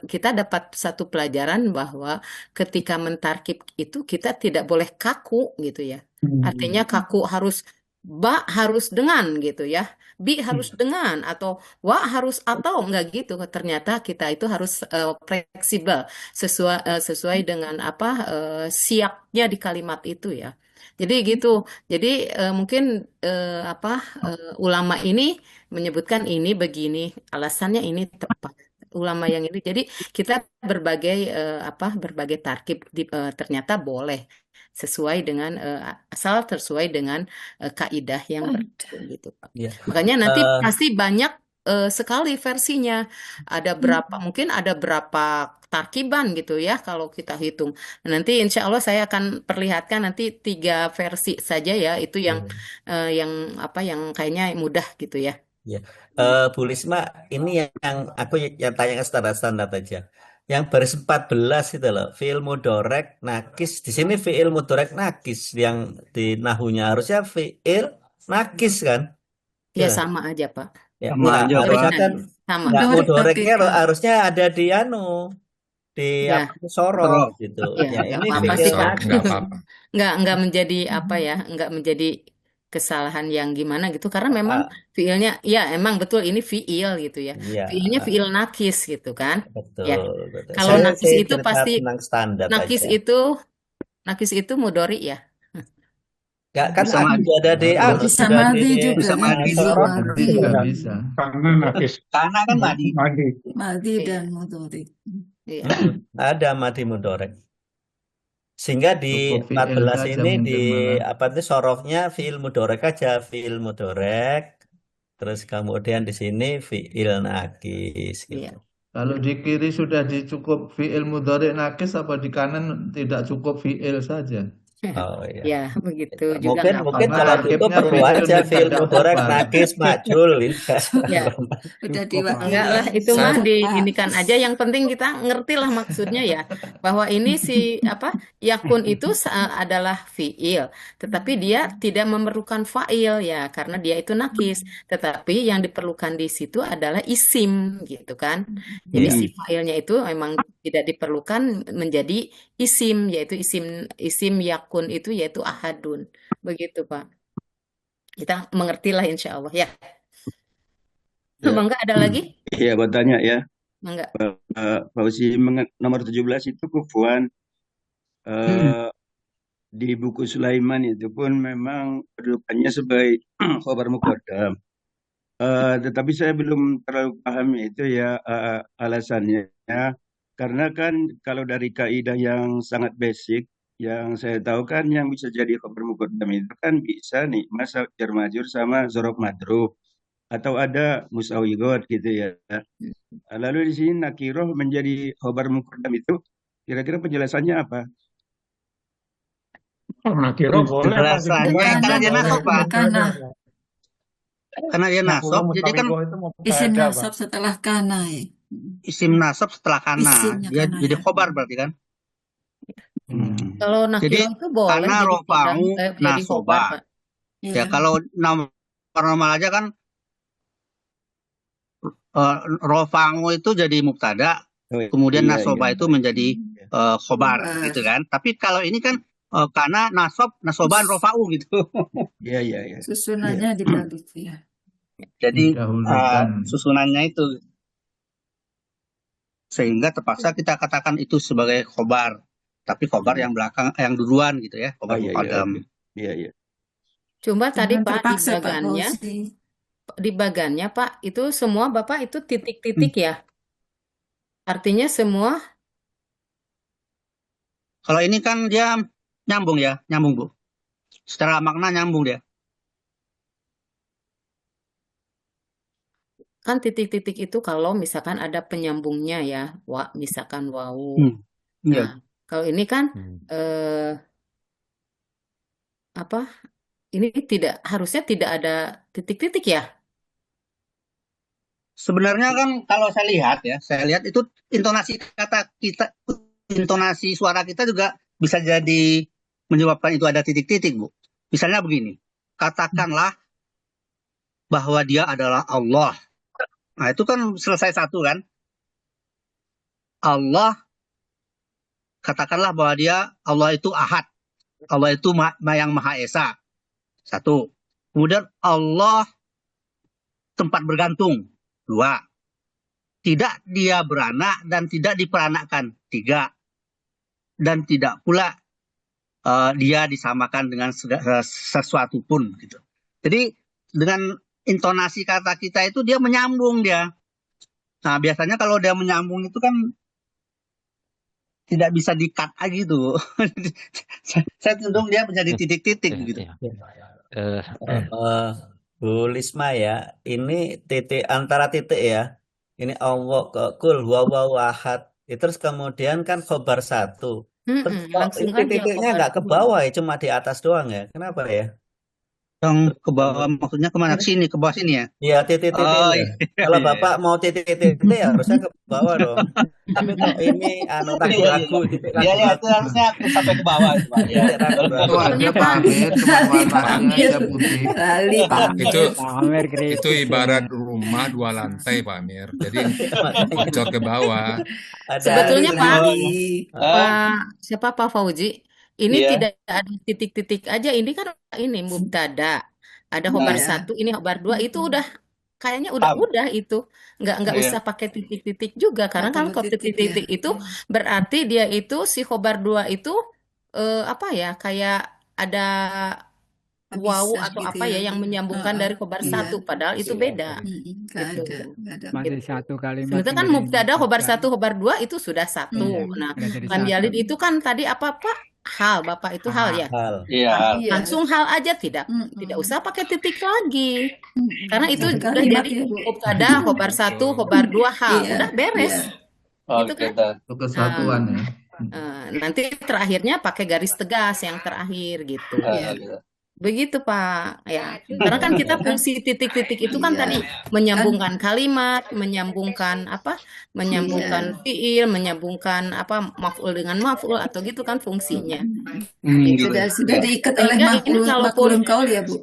kita dapat satu pelajaran bahwa ketika mentarkib itu kita tidak boleh kaku gitu ya. Artinya kaku harus ba harus dengan gitu ya, bi harus dengan, atau wa harus atau enggak gitu. Ternyata kita itu harus fleksibel sesuai dengan apa siapnya di kalimat itu ya. Jadi gitu. Jadi mungkin ulama ini menyebutkan ini begini, alasannya ini tepat. Ulama yang ini. Jadi kita berbagai tarkib ternyata boleh sesuai dengan asal sesuai dengan kaidah yang berlaku gitu Pak. Iya. Makanya nanti pasti banyak sekali versinya. Mungkin ada berapa tarkiban gitu ya kalau kita hitung. Nanti insya Allah saya akan perlihatkan nanti 3 versi saja ya, itu yang kayaknya mudah gitu ya. Ya, Bu Lisma, ini yang aku yang tanya standar aja. Yang baris 14 itu loh, fi'il mudhorek nakis. Di sini fi'il mudhorek nakis, yang di nahunya harusnya fi'il nakis kan? Ya Ya. sama aja Pak. Ya, Sama aja, harusnya Pak. kan Sama. nggak Mudhorek mudhoreknya tapi kan. harusnya ada di di Ya. sorof gitu. Ya, Ya, nggak ini apa-apa fi'il sih Pak. Nggak apa-apa. Nggak menjadi nggak menjadi kesalahan yang gimana gitu, karena memang fiilnya ya emang betul ini fiil gitu ya. Iya, Fiilnya fiil nakis gitu kan. betul, Ya. betul. Kalau Saya nakis sih itu cerita pasti tentang standar nakis aja. itu mudhari ya. Ya, kan Bisa madi. ada di Bisa sudah madi juga. Bisa madi. sorof. Madi. Bisa. Karena nakis. Karena kan madi. Madi dan mudhari. Iya. Ada madi mudhorek. Sehingga di Cukup fi'il 14 saja ini mungkin di malah. sorofnya fi'il mudhorek aja, fi'il mudhorek. Terus kemudian di sini fi'il nakis gitu. Iya. Kalau di kiri sudah dicukup fi'il mudhari nakis, apa di kanan tidak cukup fi'il saja? Oh iya. Ya, begitu juga Mungkin nggak mungkin apa-apa. kalau gitu targetnya perlu muncul aja di fi'il pada mudhari khobar. naqis majhul gitu. Ya, Udah Cukup lah. enggak lah, diwakili itu mah Saya diinikan aja. Yang penting kita ngerti lah maksudnya ya, bahwa ini si apa yakun itu adalah fiil, tetapi dia tidak memerlukan fa'il ya, karena dia itu nakis. Tetapi yang diperlukan di situ adalah isim gitu kan. Jadi Iya. si fa'ilnya itu memang tidak diperlukan menjadi isim, yaitu isim yakun itu yaitu ahadun. Begitu Pak. Kita mengertilah insya Allah ya. Ya, Mangga ada lagi? iya, buat tanya ya, Mangga. Fauzi nomor 17 itu kufuan di buku Sulaiman itu pun memang kedudukannya sebagai khobar muqaddam. Tetapi saya belum terlalu paham itu ya alasannya, karena kan kalau dari kaidah yang sangat basic yang saya tahu kan yang bisa jadi khobar muqaddam itu kan bisa nih mas jar majrur sama zorof madruf atau ada musawigot gitu ya. Lalu di sini nakiroh menjadi khobar muqaddam itu kira-kira penjelasannya apa? Nakiro boleh Pak di Penjelasannya khobar, karena dia boleh nasab, Pak. Kana. Karena dia nasab, jadi kan Musawigo itu Isim mubtada, Pak. nasab setelah kana ya. isim nasab setelah kana. Isimnya Dia kana jadi ya. khobar berarti kan? Kalau Jadi nakiro itu boleh karena jadi rofa'u jadi khobar, nasoba. Pak. Ya Iya. kalau normal aja kan rofa'u itu jadi mubtada, Oh, kemudian iya, nasoba iya. itu menjadi khobar Khobar. gitu kan. Tapi kalau ini kan karena nasoban rofa'u gitu. Iya, iya, iya. Susunannya dibalik ya. Jadi Didahulukan. susunannya itu sehingga terpaksa kita katakan itu sebagai khobar. Tapi khobar yang belakang, yang duluan gitu ya, khobar Iya, iya, muqaddam. oke. Iya, iya. Cuma tadi Jangan Pak terpaksa Pak Fauzi. di bagannya Pak itu semua Bapak itu titik-titik ya. Artinya semua Kalau ini kan dia nyambung ya, nyambung Bu. Secara makna nyambung dia. kan titik-titik itu kalau misalkan ada penyambungnya ya, misalkan wau. Iya. Nah, kalau ini kan apa? Ini harusnya tidak ada titik-titik ya. Sebenarnya kan kalau saya lihat itu intonasi kata kita, intonasi suara kita juga bisa jadi menyebabkan itu ada titik-titik, Bu. Misalnya begini, katakanlah bahwa dia adalah Allah. Nah, itu kan selesai satu kan. Allah, katakanlah bahwa Allah itu ahad. Allah itu yang Maha Esa. Satu. Kemudian Allah tempat bergantung. 2. Tidak dia beranak dan tidak diperanakkan. 3. Dan tidak pula dia disamakan dengan sesuatu pun gitu. Jadi dengan intonasi kata kita itu dia menyambung dia. Nah, biasanya kalau dia menyambung itu kan tidak bisa di-cut aja gitu. Saya cenderung dia menjadi titik-titik gitu. Bu Lisma ya, ini titik antara titik ya. Ini Allah ke kul huwallahu ahad. Terus kemudian kan khobar 1. Terus langsung aja titiknya khobar nggak ke 2. bawah ya, cuma di atas doang ya. Kenapa ya? Yang ke bawah maksudnya kemana? Sini, ke bawah sini ya? Iya, titik-titik. Oh, ya. iya. Kalau Bapak mau titik-titik ya harusnya ke bawah dong. Tapi kok ini ragu-ragu titik Iya, ragu-ragu. itu harusnya sampai ke bawah. Titik ragu-ragu. Itu aja Pak Amir, cuma warnanya aja putih. Lali Pak Itu ibarat rumah 2 lantai Pak Amir. Jadi bocor ke bawah. Sebetulnya Pak, Siapa Pak Fauzi, ini tidak ada titik-titik aja. Ini kan ini mubtada. Ada khobar 1, ini khobar 2, itu udah kayaknya udah itu. Nggak usah pakai titik-titik juga, karena kan kalau titik-titik itu berarti dia itu si khobar 2 itu apa ya, kayak ada wawu atau gitu apa ya yang menyambungkan dari khobar 1, padahal itu beda. Nggak ada. Masih satu kalimat. Sebenarnya kan mubtada khobar 1 khobar 2 itu sudah 1. Nah, lam yalid itu kan tadi apa Pak? Hal, Bapak itu hal ya. Iya. Langsung hal aja, tidak usah pakai titik lagi. Karena itu udah jadi mubtada khobar 1 khobar 2 hal. Udah beres. Oh, gitu kan? Itu kesatuan ya. Nanti terakhirnya pakai garis tegas yang terakhir gitu. Iya. Begitu Pak. Ya, karena kan kita fungsi titik-titik itu kan tadi menyambungkan kalimat, menyambungkan apa? Menyambungkan fiil, menyambungkan apa? Maf'ul dengan maf'ul atau gitu kan fungsinya. Gitu. Sudah diikat oleh Sehingga ini kalaupun makulun kaul ya Bu.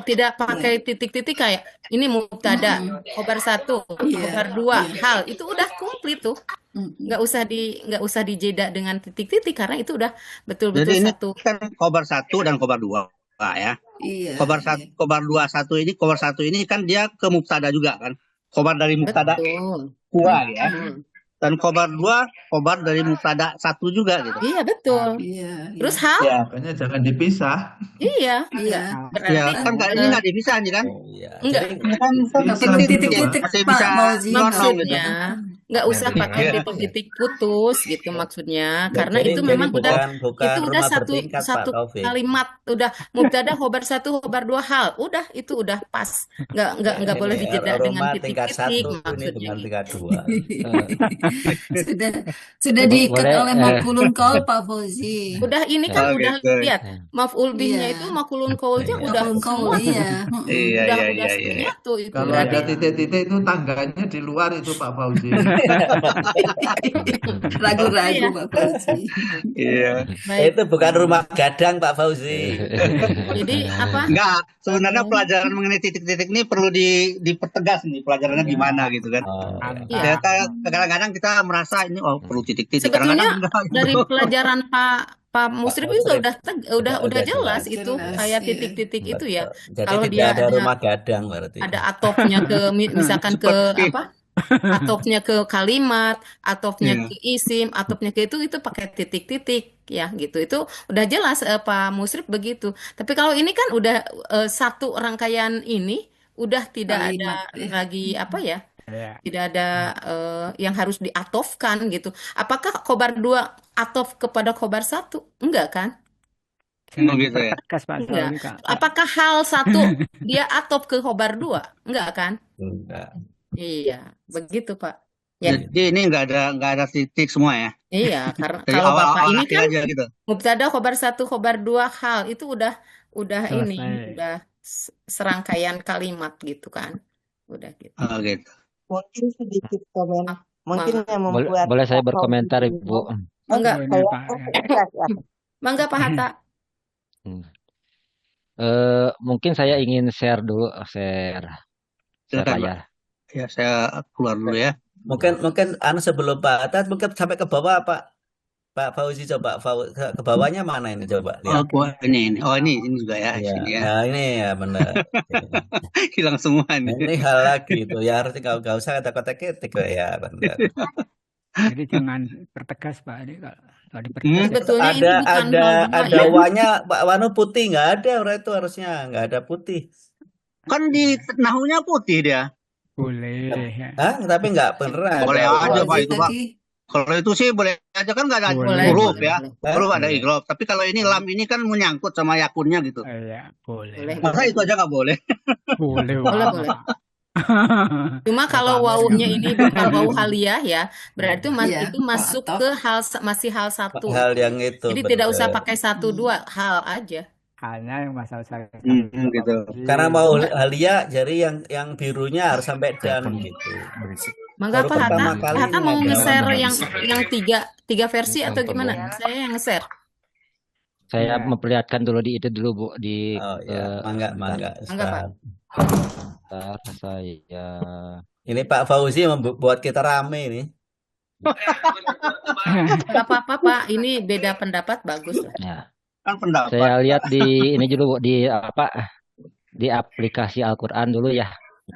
tidak pakai titik-titik kayak ini mubtada, khobar 1, khobar 2, hal itu udah komplit tuh. Nggak usah dijeda dengan titik-titik karena itu udah betul-betul Jadi ini satu. kan khobar 1 dan khobar 2 ya. Iya. Khobar 1 ini kan dia ke mubtada juga kan. Khobar dari mubtada Betul. dua ya. Dan khobar 2 khobar dari mubtada 1 juga gitu. Iya betul. Iya. Terus hal? Ya. Makanya jangan dipisah. Iya. Berarti Ya kan ini nggak dipisah nih kan? enggak. Ini kan Titik-titik masih Pak bisa Fauzi. Maksudnya nggak usah pakai titik-titik putus gitu maksudnya karena itu memang bukan itu udah rumah satu bertingkat, Pak satu Taufik. kalimat udah mubtada khobar 1 khobar 2 hal udah itu udah pas nggak boleh dijeda dengan Rumah tingkat titik-titik 1 ini maksudnya bukan gitu. tingkat 2. Sudah diikat oleh makulun kaul Pak Fauzi. Udah ini kan Oh, udah gitu. lihat maf'ul bihnya Iya. itu makulun kaulnya udah Makulun kaul semua iya. Iya. udah menyatu itu Kalau berarti ada titik-titik itu tangganya di luar itu Pak Fauzi. Ragu-ragu Iya. Pak Fauzi. Iya. Baik. Itu bukan rumah gadang Pak Fauzi. Jadi apa? Enggak, sebenarnya pelajaran mengenai titik-titik ini perlu dipertegas nih pelajarannya gimana gitu kan. Iya. Ya, kadang-kadang kita merasa ini perlu titik-titik. Sebetulnya Kadang-kadang enggak, dari gitu. pelajaran Pak Musrif itu udah jelas itu Jelas, kayak iya. titik-titik itu ya. Jadi Kalau tidak dia ada rumah gadang berarti. ada atofnya ke misalkan ke apa? Atofnya ke kalimat, atofnya Iya. ke isim, atofnya ke itu pakai titik-titik ya gitu. Itu udah jelas Pak Musrif begitu. Tapi kalau ini kan udah satu rangkaian ini udah tidak ada Kalimat, ya. lagi apa ya? Ya. Tidak ada yang harus diatofkan gitu. Apakah khobar 2 atof kepada khobar 1? Enggak kan? Oh, gitu ya. Tegas Pak Enggak. Taufik, Kak. Apakah hal 1 dia atof ke khobar 2? Enggak kan? Enggak. Iya, begitu Pak. Ya, Jadi ini enggak ada titik semua ya. iya, karena Dari kalau Bapak awal ini akhir kan aja gitu. mubtada khobar 1 khobar 2 hal itu udah ini Selesai. udah serangkaian kalimat gitu kan. Udah gitu. Oh, gitu. Mungkin sedikit komen. Ma- Mungkin yang Boleh, membuat boleh saya Pak Fauzi berkomentar Ibu? bingung. Mangga, Oh, ini Saya Pak. mangga Pak Hatta. Mungkin saya ingin share dulu, share Silakan, Pak. layar. Ya, saya keluar dulu ya. Mungkin sebelum Pak Atas mungkin sampai ke bawah Pak Fauzi coba ke bawahnya mana ini coba lihat. Ini. Oh, ini juga ya, Iya. sini ya. Nah, ini ya benar. Hilang semua Nah, nih. ini hal lagi itu ya harus nggak usah kata-kata ya benar. Jadi jangan pertegas Pak. Ini kalau dipertegas Sebetulnya ini Ada bukan ada hal 2 ada ya. wanya Pak Wanu putih nggak ada orang itu harusnya nggak ada putih. Kan di nahunya putih dia. boleh. Ya. Hah? Tapi nggak pernah Boleh ada aja, wanya. Pak, itu, Pak. Kalau itu sih boleh aja kan nggak ada Boleh, huruf boleh, ya. boleh. Huruf ada Iya. igrob. Tapi kalau ini lam ini kan menyangkut sama yakunnya gitu. Iya, boleh. Boleh, Masa itu aja nggak boleh? Boleh, Boleh, Pak. boleh. Cuma kalau wawunya ini bukan wawu haliyah ya, berarti Iya, itu masuk ke masih hal 1. Hal yang itu Jadi tidak usah benar. pakai 1 2 hal aja. Hanya yang masalah saya Gitu. Karena mau halia jadi yang birunya harus sampai dan gitu. Mangga Baru Pak Hatta, pertama kali Hatta mau ini ada. nge-share yang tiga versi atau gimana? Saya yang nge-share. Saya Iya. memperlihatkan dulu di itu dulu Bu di Oh ya, mangga Mangga, Pak. bentar, saya Ini Pak Fauzi membuat kita rame ini. Gak apa-apa Pak, ini beda pendapat bagus lah. ya. Kan pendapat. Saya lihat di ini dulu Bu di di aplikasi Al-Qur'an dulu ya.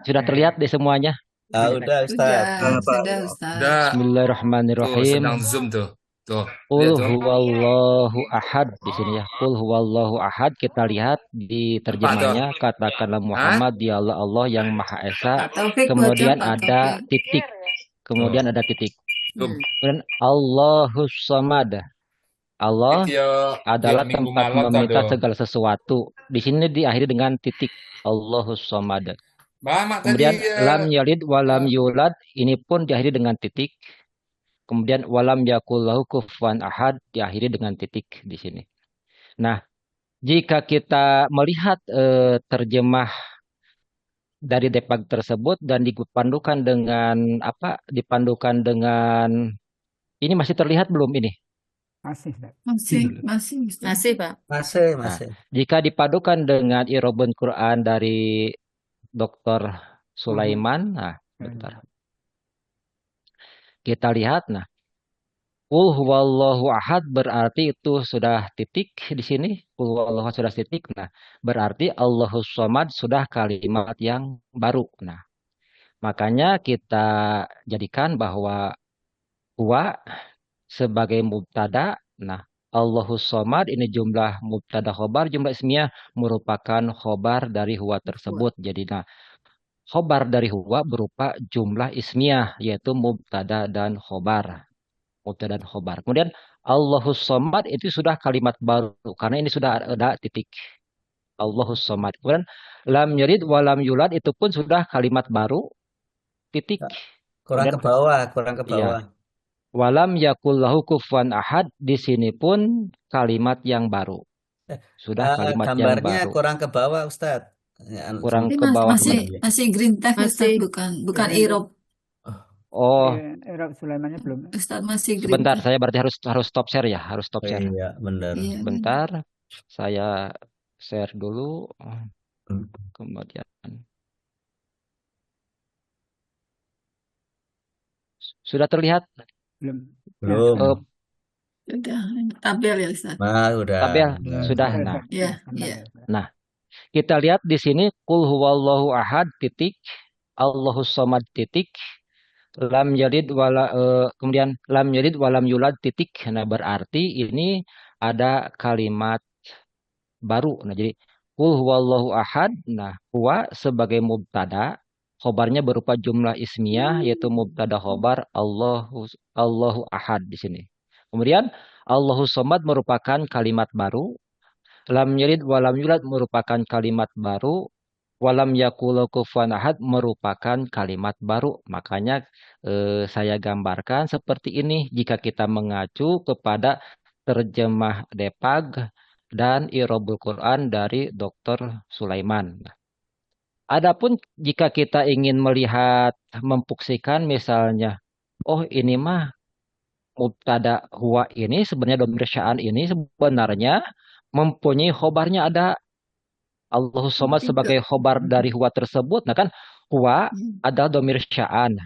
Sudah terlihat di semuanya. Ah, udah Ustaz. Sudah Ustaz. Udah. Tuh, Bismillahirrahmanirrahim. sedang zoom tuh. Tuh, Qul lihat tuh. huwallahu ahad di sini ya. Qul huwallahu ahad kita lihat di terjemahnya katakanlah Muhammad dia Allah yang Maha Esa. Pak Taufik Kemudian baca, Pak ada Taufik. titik. Kemudian ada titik. Zoom. Kemudian Allahus Samad. Allah Tiap adalah minggu tempat malam meminta kado. segala sesuatu. Di sini diakhiri dengan titik. Allahus Samad. Mama tadi Kemudian lam yalid wa lam yulad ini pun diakhiri dengan titik. Kemudian walam yakul lahu kufuwan ahad diakhiri dengan titik di sini. Nah, jika kita melihat terjemah dari depag tersebut dan dipandukan dengan apa? Dipandukan dengan ini masih terlihat belum ini? Masih, Ustaz. Masih, Ustaz. Masih, Pak. Masih, Nah, masih. jika dipadukan dengan irobun Quran dari Dr. Sulaiman, nah, bentar. Kita lihat, nah, Qul huwallahu ahad berarti itu sudah titik di sini. Qul huwallahu ahad sudah titik. Nah, berarti Allahus Somad sudah kalimat yang baru. Nah, makanya kita jadikan bahwa huwa sebagai mubtada. Nah, Allahus Somad ini jumlah mubtada khobar, jumlah ismiyah merupakan khobar dari huwa tersebut. Jadi, nah, khobar dari huwa berupa jumlah ismiyah yaitu mubtada dan khobar. Mubtada dan khobar. Kemudian Allahus Somad itu sudah kalimat baru karena ini sudah ada titik. Allahus Somad. Kemudian lam yalid wa lam yulad itu pun sudah kalimat baru titik. Kurang Kemudian ke bawah, kurang ke iya. bawah. Walam yakul lahu kufuwan ahad di sini pun kalimat yang baru. Sudah kalimat yang Gambarnya baru. kurang ke bawah, Ustadz. Ya, Kurang Ini ke bawah masih green text, Ustaz, bukan irob. Oh, Irab Sulaimannya belum. Ustaz masih green sebentar, text. saya berarti harus stop share ya, harus stop share. Iya, benar. Iya, Bentar, saya share dulu. Kemudian sudah terlihat? Belum. Belum. Sudah, tabel ya, Ustaz. Nah, udah. Tabel sudah. Nah, Iya, iya. nah, kita lihat di sini Qul huwallahu ahad titik Allahus Somad titik lam yalid wala kemudian lam yalid walam yulad titik. Nah, berarti ini ada kalimat baru. Nah, jadi Qul huwallahu ahad. Nah, huwa sebagai mubtada, khobarnya berupa jumlah ismiyah yaitu mubtada khobar Allahu ahad di sini. Kemudian Allahus Somad merupakan kalimat baru. Lam yalid walam yulad merupakan kalimat baru. Walam yakul kufuwan ahad merupakan kalimat baru. Makanya saya gambarkan seperti ini jika kita mengacu kepada terjemah Depag dan Irobul Quran dari Dr. Sulaiman. Adapun jika kita ingin melihat memfuksikan misalnya, oh ini mah mubtada huwa ini sebenarnya dhamir sya'an ini sebenarnya mempunyai khobarnya ada Allahus Somad sebagai khobar dari huwa tersebut. Nah kan huwa adalah dhamir sya'an.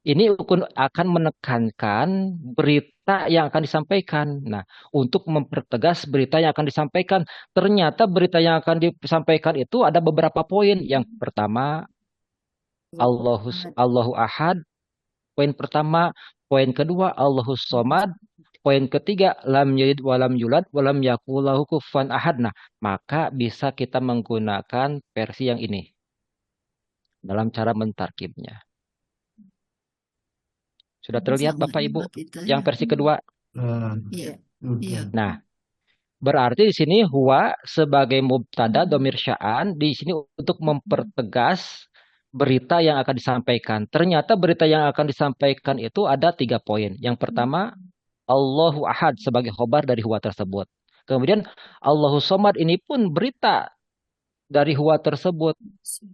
Ini akan menekankan berita yang akan disampaikan. Nah, untuk mempertegas berita yang akan disampaikan, ternyata berita yang akan disampaikan itu ada beberapa poin. Yang pertama, Allahu ahad. Poin pertama, poin kedua, Allahus Somad. Poin ketiga, lam yalid walam yulad walam yakul lahu kufuwan ahad. Nah, maka bisa kita menggunakan versi yang ini dalam cara mentarkibnya. Sudah terlihat Bapak Ibu yang versi kedua? Iya. Nah, berarti di sini huwa sebagai mubtada dhamir sya'an di sini untuk mempertegas berita yang akan disampaikan. Ternyata berita yang akan disampaikan itu ada 3 poin. Yang pertama, Allahu ahad sebagai khobar dari huwa tersebut. Kemudian Allahus Somad ini pun berita dari huwa tersebut.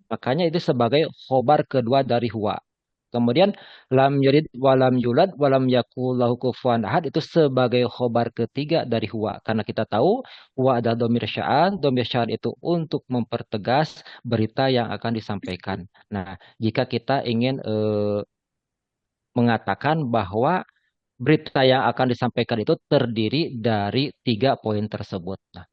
Makanya itu sebagai khobar kedua dari huwa. Kemudian lam yalid walam yulad walam yakul lahu kufuwan ahad itu sebagai khobar ketiga dari huwa. Karena kita tahu huwa adalah dhamir sya'an. Dhamir sya'an itu untuk mempertegas berita yang akan disampaikan. Nah, jika kita ingin mengatakan bahwa berita yang akan disampaikan itu terdiri dari 3 poin tersebut. Nah,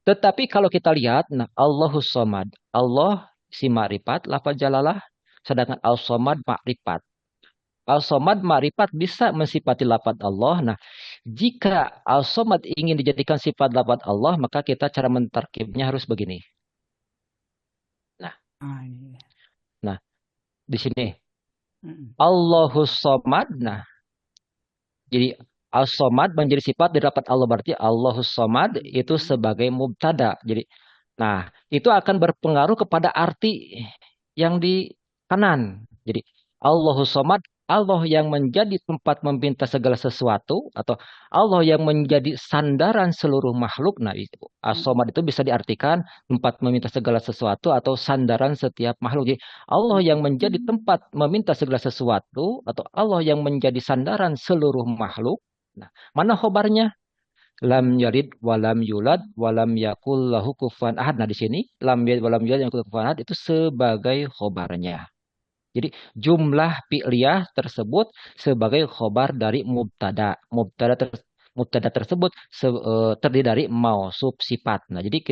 tetapi kalau kita lihat, nah Allahus Somad, Allah si ma'rifat, lafaz jalalah, sedangkan Al-Somad ma'rifat. Al-Somad ma'rifat bisa mensifati lafaz Allah. Nah, jika Al-Somad ingin dijadikan sifat lafaz Allah, maka kita cara mentarkibnya harus begini. Nah, di sini Allahus Somad. Nah, jadi As-Somad menjadi sifat dari lafaz Allah, berarti Allahus Somad itu sebagai mubtada. Jadi, nah itu akan berpengaruh kepada arti yang di kanan. Jadi Allahus Somad Allah yang menjadi tempat meminta segala sesuatu, atau Allah yang menjadi sandaran seluruh makhluk. Nah, itu as-somad itu bisa diartikan tempat meminta segala sesuatu atau sandaran setiap makhluk. Jadi Allah yang menjadi tempat meminta segala sesuatu atau Allah yang menjadi sandaran seluruh makhluk. Nah, mana khobarnya? Lam yalid walam yulad walam yakul lahu kufuwan ahad. Nah, di sini lam yalid walam yulad walam yakul lahu kufuwan ahad itu sebagai khobarnya. Jadi jumlah fi'liyah tersebut sebagai khobar dari mubtada. Mubtada tersebut terdiri dari mausuf sifat. Nah, jadi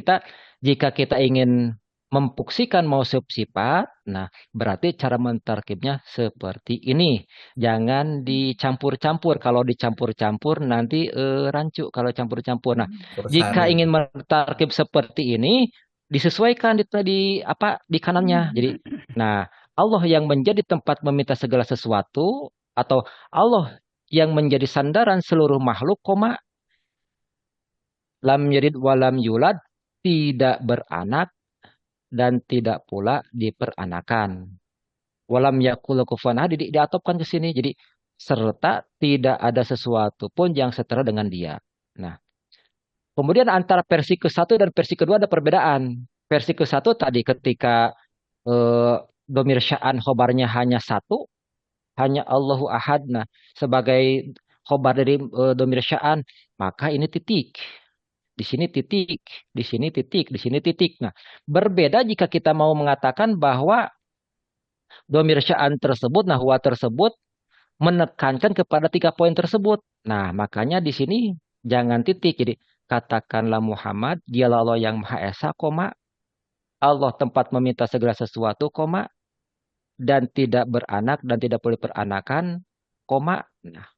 jika kita ingin memfuksikan mausuf sifat, nah berarti cara mentarkibnya seperti ini. Jangan dicampur-campur. Kalau dicampur-campur nanti rancu kalau campur-campur. Nah, jika ingin mentarkib seperti ini disesuaikan di kanannya. Jadi, nah, Allah yang menjadi tempat meminta segala sesuatu atau Allah yang menjadi sandaran seluruh makhluk, lam yalid walam yulad, tidak beranak dan tidak pula diperanakan. Walam yakul kufuwan ahad diatopkan ke sini. Jadi serta tidak ada sesuatu pun yang setara dengan dia. Nah, kemudian antara versi ke-1 dan versi kedua ada perbedaan. Versi ke-1 tadi ketika domir sya'an khobarnya hanya satu, hanya Allahu ahad. Nah, sebagai khobar dari domir sya'an, maka ini titik. Di sini titik, di sini titik, di sini titik. Nah, berbeda jika kita mau mengatakan bahwa domir sya'an tersebut, nah huwa tersebut menekankan kepada 3 poin tersebut. Nah, makanya di sini jangan titik. Jadi katakanlah Muhammad, dialah Allah yang Maha Esa, Allah tempat meminta segala sesuatu, dan tidak beranak dan tidak boleh peranakan, nah,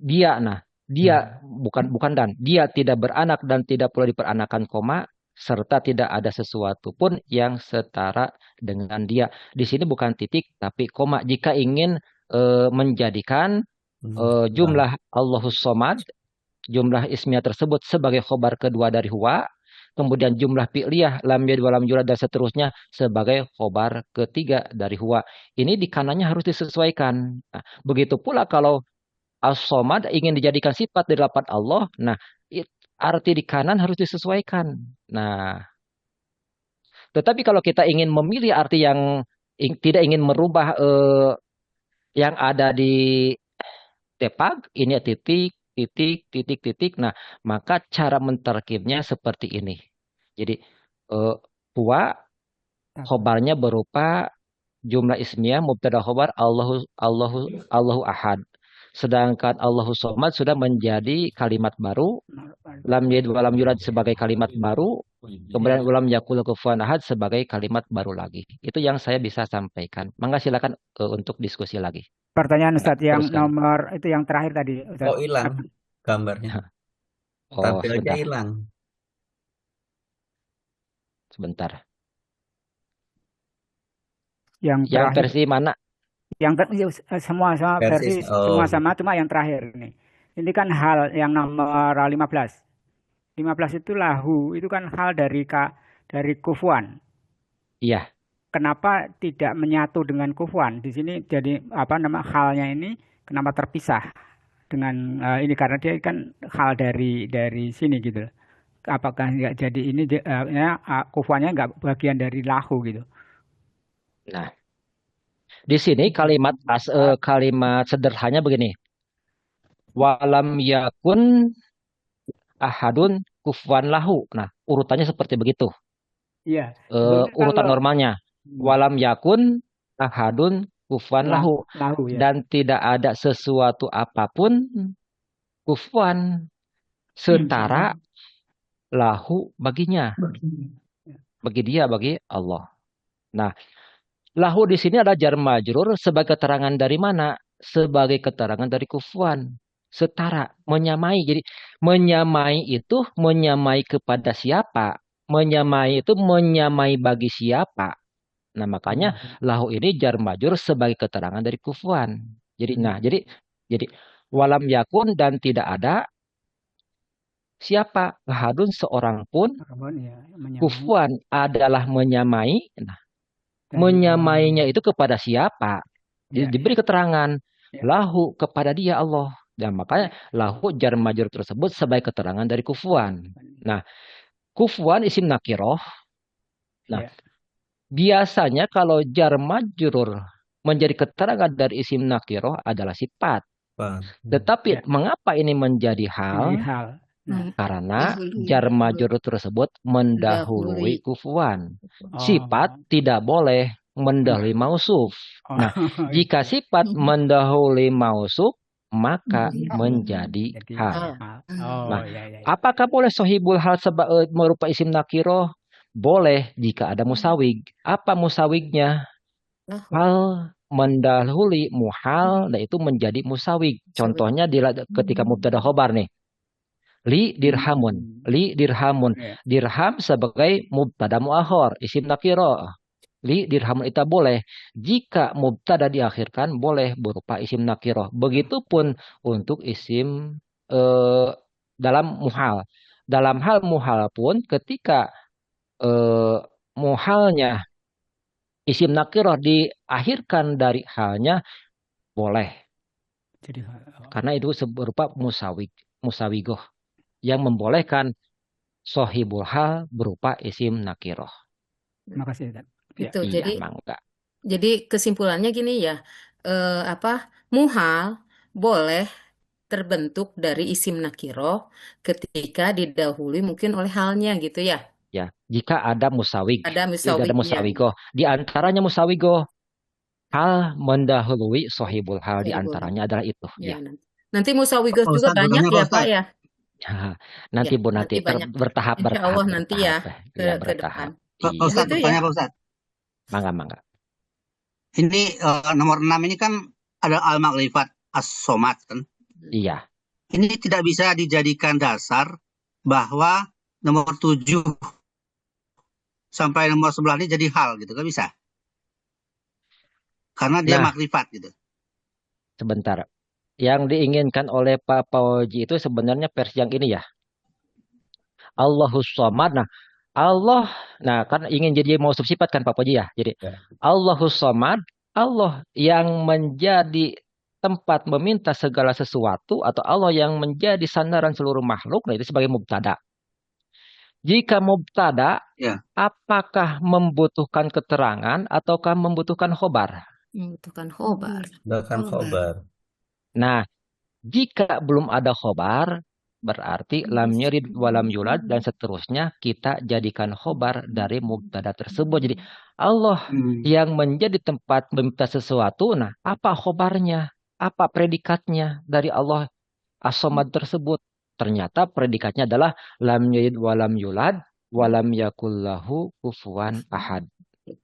dia dia tidak beranak dan tidak boleh diperanakan, serta tidak ada sesuatu pun yang setara dengan dia. Di sini bukan titik tapi koma. Jika ingin menjadikan jumlah Allahus Somad, jumlah ismiyah tersebut sebagai khobar kedua dari huwa, kemudian jumlah fi'liyah lam yalid walam yulad dan seterusnya sebagai khobar ketiga dari huwa. Ini di kanannya harus disesuaikan. Nah, begitu pula kalau as-somad ingin dijadikan sifat dari lafaz Allah, nah arti di kanan harus disesuaikan. Nah, tetapi kalau kita ingin memilih arti yang tidak ingin merubah yang ada di tepag, ini titik, titik, titik, titik. Nah, maka cara mentarkibnya seperti ini. Jadi huwa khobarnya berupa jumlah ismiyah mubtada khobar Allahu ahad. Sedangkan Allahu somad sudah menjadi kalimat baru, lam yalid walam yulad sebagai kalimat baru, kemudian walam yakul kufuwan ahad sebagai kalimat baru lagi. Itu yang saya bisa sampaikan. Mangga silakan untuk diskusi lagi. Pertanyaan Ustadz yang nomor itu yang terakhir tadi. Ustadz. Oh, hilang gambarnya. Tampilnya hilang. Sebentar. Yang versi mana? Yang semua versi semua sama, cuma yang terakhir ini. Ini kan hal yang nomor 15. 15 itu lahu, itu kan hal dari kufuan. Iya. Kenapa tidak menyatu dengan kufuan? Di sini jadi halnya ini kenapa terpisah dengan ini, karena dia kan hal dari sini gitu. Apakah nggak jadi ini kufuannya nggak bagian dari lahu gitu? Nah, di sini kalimat sederhananya begini. Walam yakun ahadun kufuwan lahu. Nah, urutannya seperti begitu. Iya. Urutan normalnya. Walam yakun ahadun kufuwan lahu. Ya. Dan tidak ada sesuatu apapun kufuwan setara lahu baginya. Bagi dia, bagi Allah. Nah, lahu di sini ada jar majrur sebagai keterangan dari mana? Sebagai keterangan dari kufuwan. Setara, menyamai. Jadi menyamai itu menyamai kepada siapa? Menyamai itu menyamai bagi siapa? Nah, makanya lahu ini jar majrur sebagai keterangan dari kufuwan. Jadi jadi walam yakun dan tidak ada siapa? Ahadun seorang pun. Kufuwan adalah menyamai. Nah, menyamainya itu kepada siapa? Ya, Diberi ya, keterangan ya. lahu kepada dia Allah. Dan makanya lahu jar majrur tersebut sebagai keterangan dari kufuan. Nah, kufuan isim nakiroh. Nah, Ya. biasanya kalau jar majrur menjadi keterangan dari isim nakiroh adalah sifat. Tetapi Ya. mengapa ini menjadi Ini hal? hal. Nah, Karena Dahului. jar majrur tersebut mendahului Mendahului. kufuan. oh, Sifat tidak boleh mendahului mausuf. oh, Nah, jika itu. sifat mendahului mausuf, maka menjadi Jadi hal. hal. Oh, Nah, ya, ya, ya. apakah boleh sohibul hal merupa isim nakiroh? Boleh jika ada musawig. Apa musawignya? Hal mendahului muhal, dan itu menjadi musawig. Contohnya ketika mubtada khobar nih. Li dirhamun. Li dirhamun. Ya. Dirham sebagai mubtada muakhir, isim nakiro. Li dirhamun itu boleh. Jika mubtada diakhirkan boleh berupa isim nakiro. Begitupun untuk isim dalam muhal. Dalam hal muhal pun ketika muhalnya isim nakiroh diakhirkan dari halnya boleh. Jadi Karena itu berupa musawigoh yang membolehkan sohibul hal berupa isim nakiroh. makasih Ustaz. Ya. Itu Iya, mangga. jadi kesimpulannya gini ya, muhal boleh terbentuk dari isim nakiro ketika didahului mungkin oleh halnya gitu ya. Ya, jika ada musawig, Ada tidak ada musawignya. musawigoh. Di antaranya musawigoh, hal mendahului sohibul hal di Sohibul antaranya adalah itu. Ya, Ya. nanti musawigoh Pak juga Ustadz, banyak bertanya, ya Pak Pak Ustadz. ya. Nanti Ya, Bu, nanti nanti banyak. bertahap, Insya Allah nanti ya ya, ke depan. bertahap. Pak Iya, Ustadz, Gitu ya. bertanya, Pak Ustadz. mangga. Ini nomor 6 ini kan ada al-makrifat as-somad kan. Iya. Ini tidak bisa dijadikan dasar bahwa nomor 7 sampai nomor 11 ini jadi hal gitu kan, bisa? Karena dia Nah, makrifat gitu. sebentar. Yang diinginkan oleh Pak Pauji itu sebenarnya versi yang ini ya. Allahus Somad. Nah, Allah, nah kan ingin jadi mau sifat kan Pak Pauji ya. Jadi Allahus Somad, Allah yang menjadi tempat meminta segala sesuatu, atau Allah yang menjadi sandaran seluruh makhluk, nah itu sebagai mubtada. Jika mubtada, Ya. apakah membutuhkan keterangan ataukah membutuhkan khobar? Membutuhkan khobar. Bahkan khobar. Nah, jika belum ada khobar, berarti lam yalid walam yulad dan seterusnya kita jadikan khobar dari mubtada tersebut. Jadi Allah yang menjadi tempat meminta sesuatu, nah apa khobarnya? Apa predikatnya dari Allah as-somad tersebut? Ternyata predikatnya adalah lam yalid walam yulad walam yakullahu kufuwan ahad.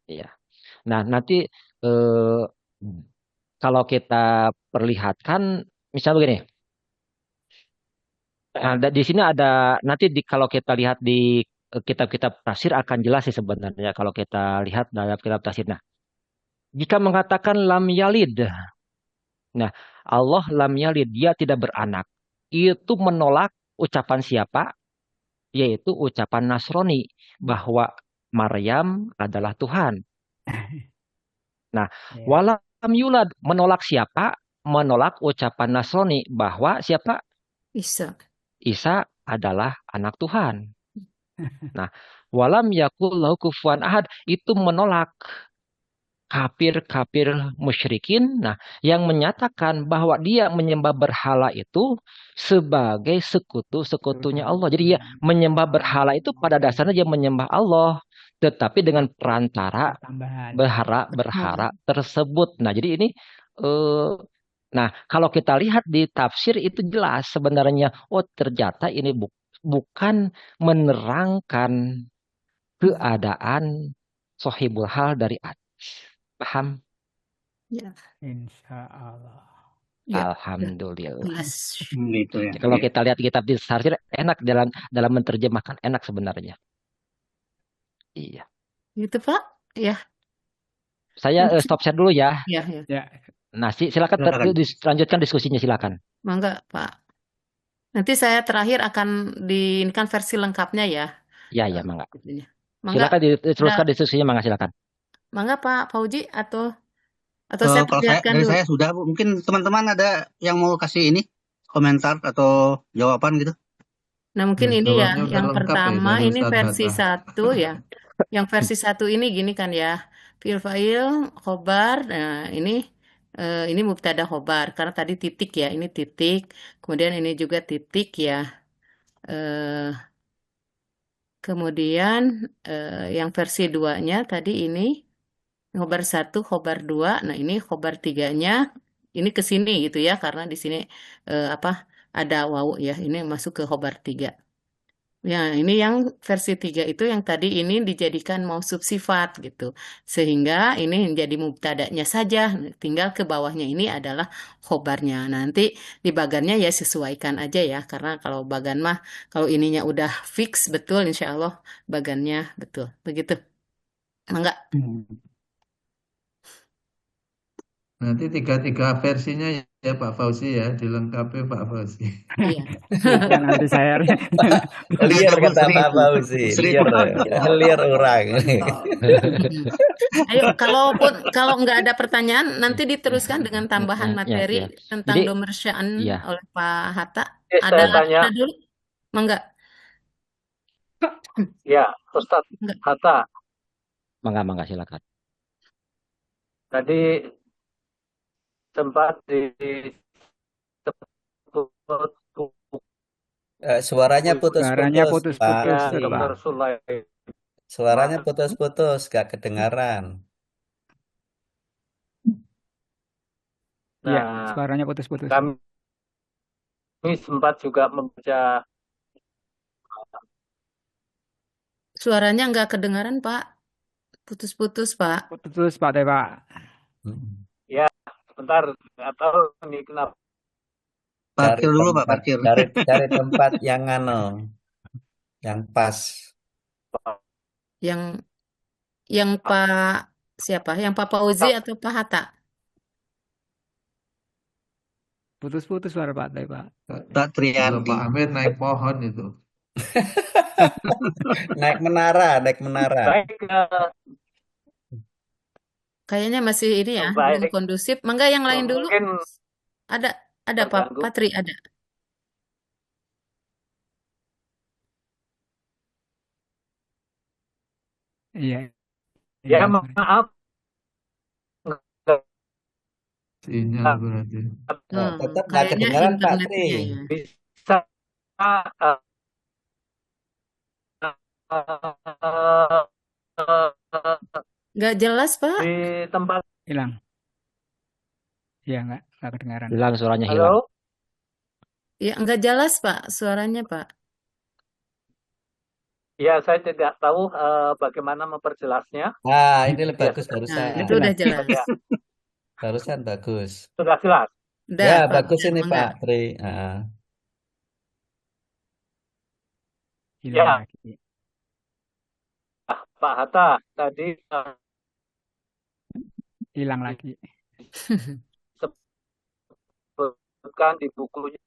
Ya. Nah, nanti kalau kita perlihatkan, misalnya begini. Nah, di sini ada nanti kalau kita lihat di kitab-kitab tafsir akan jelas sih sebenarnya kalau kita lihat dalam kitab tafsir. Nah, jika mengatakan lam yalid, nah Allah lam yalid, dia tidak beranak, itu menolak ucapan siapa? Yaitu ucapan Nasrani bahwa Maryam adalah Tuhan. Nah, walam yulad menolak siapa? Menolak ucapan Nasrani bahwa siapa? Isa adalah anak Tuhan. Nah, walam yakul lahu kufuwan ahad itu menolak kafir musyrikin. Nah, yang menyatakan bahwa dia menyembah berhala itu sebagai sekutu-sekutunya Allah. Jadi dia menyembah berhala itu pada dasarnya dia menyembah Allah, tetapi dengan perantara berhala tersebut. Nah, jadi ini nah, kalau kita lihat di tafsir itu jelas sebenarnya, oh ternyata ini bukan menerangkan keadaan sohibul hal dari atas. Paham? Ya. Insya Allah. Ya. Alhamdulillah. Gitu ya. Kalau kita lihat kitab di tafsir enak dalam menerjemahkan, enak sebenarnya. Iya. Gitu Pak? Ya. Saya stop share dulu ya. Ya. Nah, silakan lanjutkan diskusinya, silakan. Mangga, Pak. Nanti saya terakhir akan diinkan versi lengkapnya ya. Ya, mangga. Mangga. Silakan diteruskan diskusinya, mangga silakan. Mangga Pak Fauji atau Atau saya Kalau perlihatkan dari dulu. saya sudah, Bu. Mungkin teman-teman ada yang mau kasih ini komentar atau jawaban gitu? Nah, mungkin Ya, ini ya, jawabnya udah yang lengkap ya pertama dari ini Ustadz versi Hatta. 1 ya. Yang versi 1 ini gini kan ya. Fi'il fa'il, khobar. Nah, ini mubtada khobar karena tadi titik ya, ini titik. Kemudian ini juga titik ya. Eh, kemudian yang versi 2-nya tadi ini khobar 1, khobar 2. Nah, ini khobar 3-nya ini ke sini gitu ya karena di sini ada wawu ya. Ini masuk ke khobar 3. Ya, ini yang versi 3 itu yang tadi ini dijadikan mausuf sifat gitu. Sehingga ini menjadi mubtada'nya saja, tinggal ke bawahnya ini adalah khobarnya. Nanti di bagannya ya sesuaikan aja ya, karena kalau bagan mah kalau ininya udah fix betul insya Allah bagannya betul. Begitu. Enggak? Nanti tiga versinya ya Pak Fauzi ya, dilengkapi Pak Fauzi. Iya. Ya, nanti saya Liar kata Pak Fauzi, liar orang. Ayo, kalau nggak ada pertanyaan, nanti diteruskan dengan tambahan materi tentang Jadi, Domer Sya'an iya. oleh Pak Hatta. Saya tanya. Ada dulu? Mangga. Ya, Ustadz Hatta. Mangga, silakan. Tadi sempat Suaranya putus-putus, Pak. Dr. Sulaiman. Suaranya putus-putus, gak kedengaran. Iya, Nah, suaranya putus-putus. Kami sempat juga membaca. Suaranya nggak kedengaran, Pak. Putus-putus, Pak. Putus, Pak Teh, Pak. Ya, sebentar. Nggak tahu ini kenapa. Parkir dulu, Pak, parkir. Cari tempat yang yang pas. Yang Pak siapa? Yang Pak Fauzi atau Pak Hatta? Putus-putus suara Pak Teh, Pak. Pak Triardi. Pak Amir naik pohon itu. naik menara. Baik, kayaknya masih ini ya, belum kondusif. Mangga yang lain dulu. Ada Pak Patri, ada. Iya. Ya, maaf. Sinyal berarti. Tetap nggak kedengaran Pak Tri. Bisa nggak jelas, Pak. Di tempat hilang. Iya, nggak kedengaran. Hilang suaranya, hilang. Halo? Ya, nggak jelas, Pak, suaranya, Pak. Ya, saya tidak tahu bagaimana memperjelasnya. Nah, ini lebih bagus barusan. Nah, itu udah jelas. Barusan bagus. Sudah jelas. Udah, ya, Pak. bagus ini Mangga. Pak Tri. Ya. Pak Hatta tadi hilang lagi. Sebutkan di bukunya.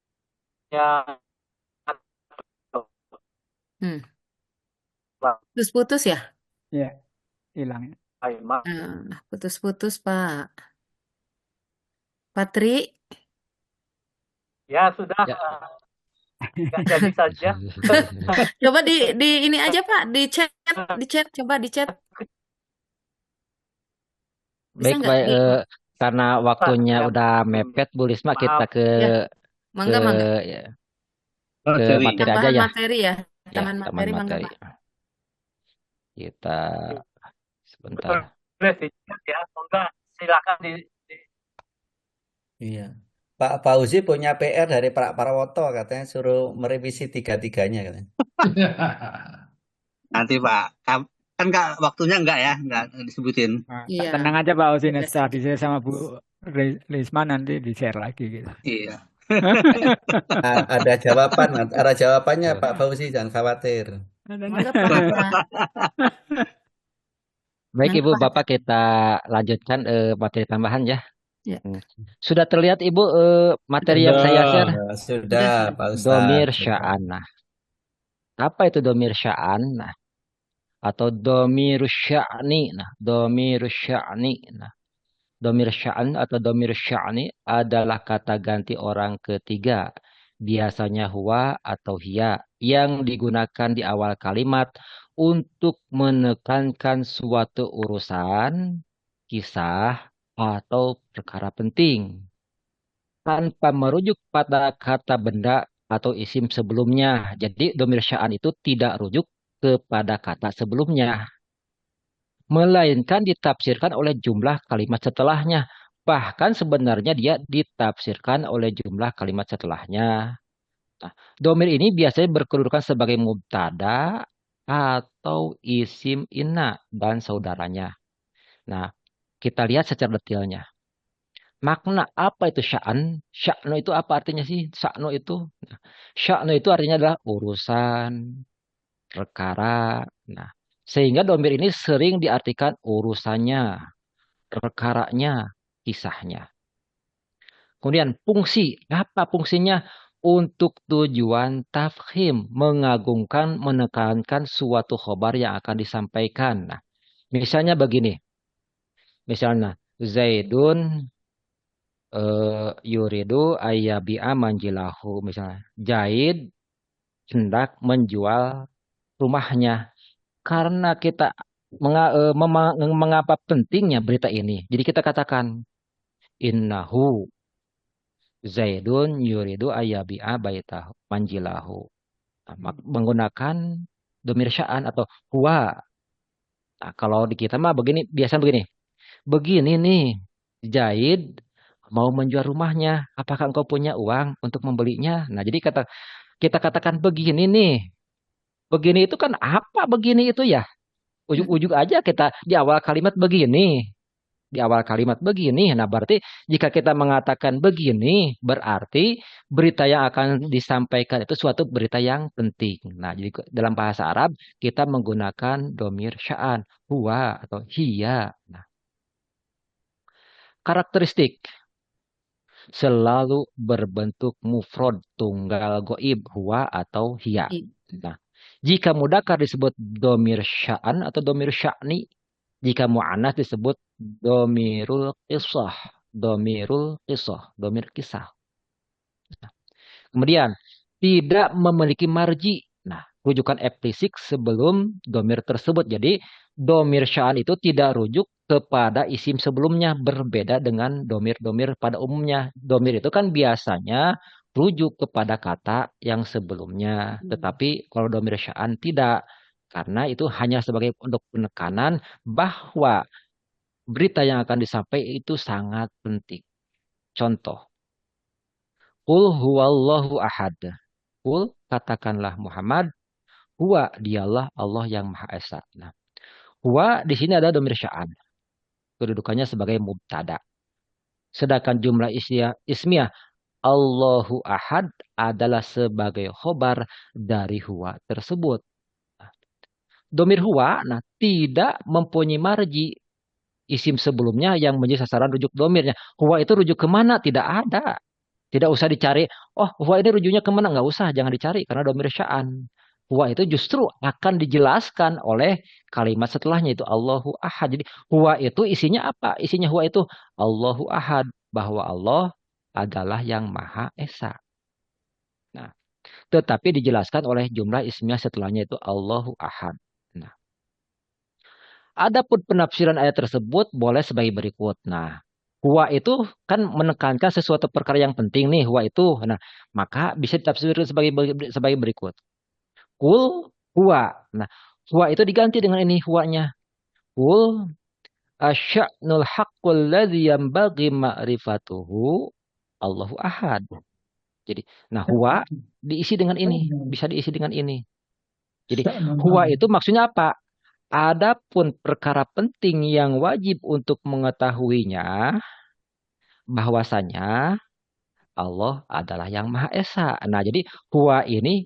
Putus-putus ya? Iya, hilang. Putus-putus, Pak. Patri? Ya, sudah. Nggak jadi saja. Coba di ini aja, Pak, di chat, coba di chat. Baik, karena waktunya udah mepet, Bu Risma, kita ke Mangga. ke materi aja ya. Materi ya. Taman materi, mangga, Pak. Kita sebentar. Boleh dicek ya, mangga silakan Iya. Pak Fauzi punya PR dari Pak Parwoto, katanya suruh merevisi tiga-tiganya katanya. Nanti Pak, kan waktunya enggak disebutin. Iya. Tenang aja Pak Fauzi, setelah di-share sama Bu Risma nanti di-share lagi gitu. Iya. Ada jawabannya Pak Fauzi, jangan khawatir. Baik Ibu, Bapak, kita lanjutkan materi tambahan ya. Ya. Sudah terlihat Ibu materi yang saya share? Sudah, Pak Ustaz. Domir sya'an. Apa itu domir sya'an? Atau domir sya'ni. Domir sya'ni. Domir sya'an atau domir sya'ni adalah kata ganti orang ketiga. Biasanya huwa atau hiya yang digunakan di awal kalimat untuk menekankan suatu urusan, kisah, atau perkara penting. Tanpa merujuk pada kata benda atau isim sebelumnya. Jadi domir sya'an itu tidak rujuk kepada kata sebelumnya. Melainkan ditafsirkan oleh jumlah kalimat setelahnya. Bahkan sebenarnya dia ditafsirkan oleh jumlah kalimat setelahnya. Nah, domir ini biasanya berkedudukan sebagai mubtada atau isim inna dan saudaranya. Nah, kita lihat secara detailnya. Makna apa itu sya'an? Sya'nu itu apa artinya sih? Sya'nu itu. Nah, sya'nu itu artinya adalah urusan, perkara. Nah, sehingga domir ini sering diartikan urusannya, perkaranya, kisahnya. Kemudian fungsi. Apa fungsinya? Untuk tujuan tafkhim, mengagungkan, menekankan suatu khobar yang akan disampaikan. Nah, misalnya begini. Misalnya, Zaidun yuridu ayyabi'a manjilahu. Misalnya, Zaid hendak menjual rumahnya. Karena kita mengapa pentingnya berita ini. Jadi kita katakan, innahu Zaidun yuridu ayyabi'a baitahu manjilahu. Menggunakan domir sya'an atau huwa. Nah, kalau di kita mah begini, biasa begini. Begini nih, Zaid mau menjual rumahnya. Apakah engkau punya uang untuk membelinya? Nah, jadi kita katakan begini nih. Begini itu kan apa begini itu ya? Ujuk-ujuk aja kita di awal kalimat begini. Di awal kalimat begini. Nah, berarti jika kita mengatakan begini, berarti berita yang akan disampaikan itu suatu berita yang penting. Nah, jadi dalam bahasa Arab kita menggunakan domir sya'an, huwa atau hiya. Nah, karakteristik selalu berbentuk mufrad, tunggal goib, huwa atau hiya. Nah, jika mudzakkar disebut domir sya'an atau domir sya'ni. Jika mu'annas disebut domirul qisah. Domirul qisah. Domir kisah. Nah, kemudian, tidak memiliki marji. Nah, rujukan implisit sebelum domir tersebut. Jadi, domir sya'an itu tidak rujuk kepada isim sebelumnya. Berbeda dengan domir-domir pada umumnya. Domir itu kan biasanya rujuk kepada kata yang sebelumnya. Tetapi kalau domir sya'an tidak. Karena itu hanya sebagai untuk penekanan bahwa berita yang akan disampaikan itu sangat penting. Contoh. Qul huwallahu ahad. Qul, katakanlah Muhammad, huwa dialah Allah yang Maha Esa. Nah, huwa di sini ada domir sya'an. Kedudukannya sebagai mubtada. Sedangkan jumlah ismiyah Allahu ahad adalah sebagai khobar dari huwa tersebut. Domir huwa, nah, tidak mempunyai marji. Isim sebelumnya yang menjadi sasaran rujuk domirnya. Huwa itu rujuk kemana? Tidak ada. Tidak usah dicari. Oh, huwa ini rujuknya kemana? Nggak usah, jangan dicari. Karena domir sya'an. Huwa itu justru akan dijelaskan oleh kalimat setelahnya itu Allahu ahad. Jadi huwa itu isinya apa? Isinya huwa itu Allahu ahad. Bahwa Allah adalah yang Maha Esa. Nah, tetapi dijelaskan oleh jumlah ismiyah setelahnya itu Allahu ahad. Nah, adapun penafsiran ayat tersebut boleh sebagai berikut. Nah, huwa itu kan menekankan sesuatu perkara yang penting nih, huwa itu. Nah, maka bisa ditafsirkan sebagai berikut. Kul huwa. Nah, huwa itu diganti dengan ini huwanya. Kul asya'nul haqqul ladzi yanbaghi ma'rifatuhu Allahu ahad. Jadi, nah huwa diisi dengan ini, bisa diisi dengan ini. Jadi, huwa itu maksudnya apa? Adapun perkara penting yang wajib untuk mengetahuinya, bahwasanya Allah adalah yang Maha Esa. Nah, jadi huwa ini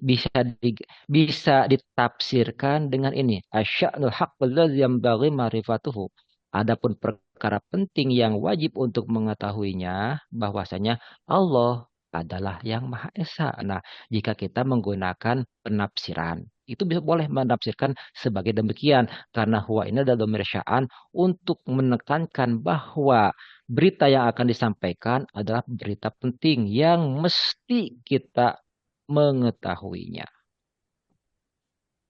bisa ditafsirkan dengan ini. Asya'nul haqqul ladzi yanbaghi ma'rifatuhu. Adapun perkara penting yang wajib untuk mengetahuinya, bahwasanya Allah adalah yang Maha Esa. Nah, jika kita menggunakan penafsiran, itu bisa boleh menafsirkan sebagai demikian. Karena huwa ini adalah dhamir sya'an untuk menekankan bahwa berita yang akan disampaikan adalah berita penting yang mesti kita mengetahuinya.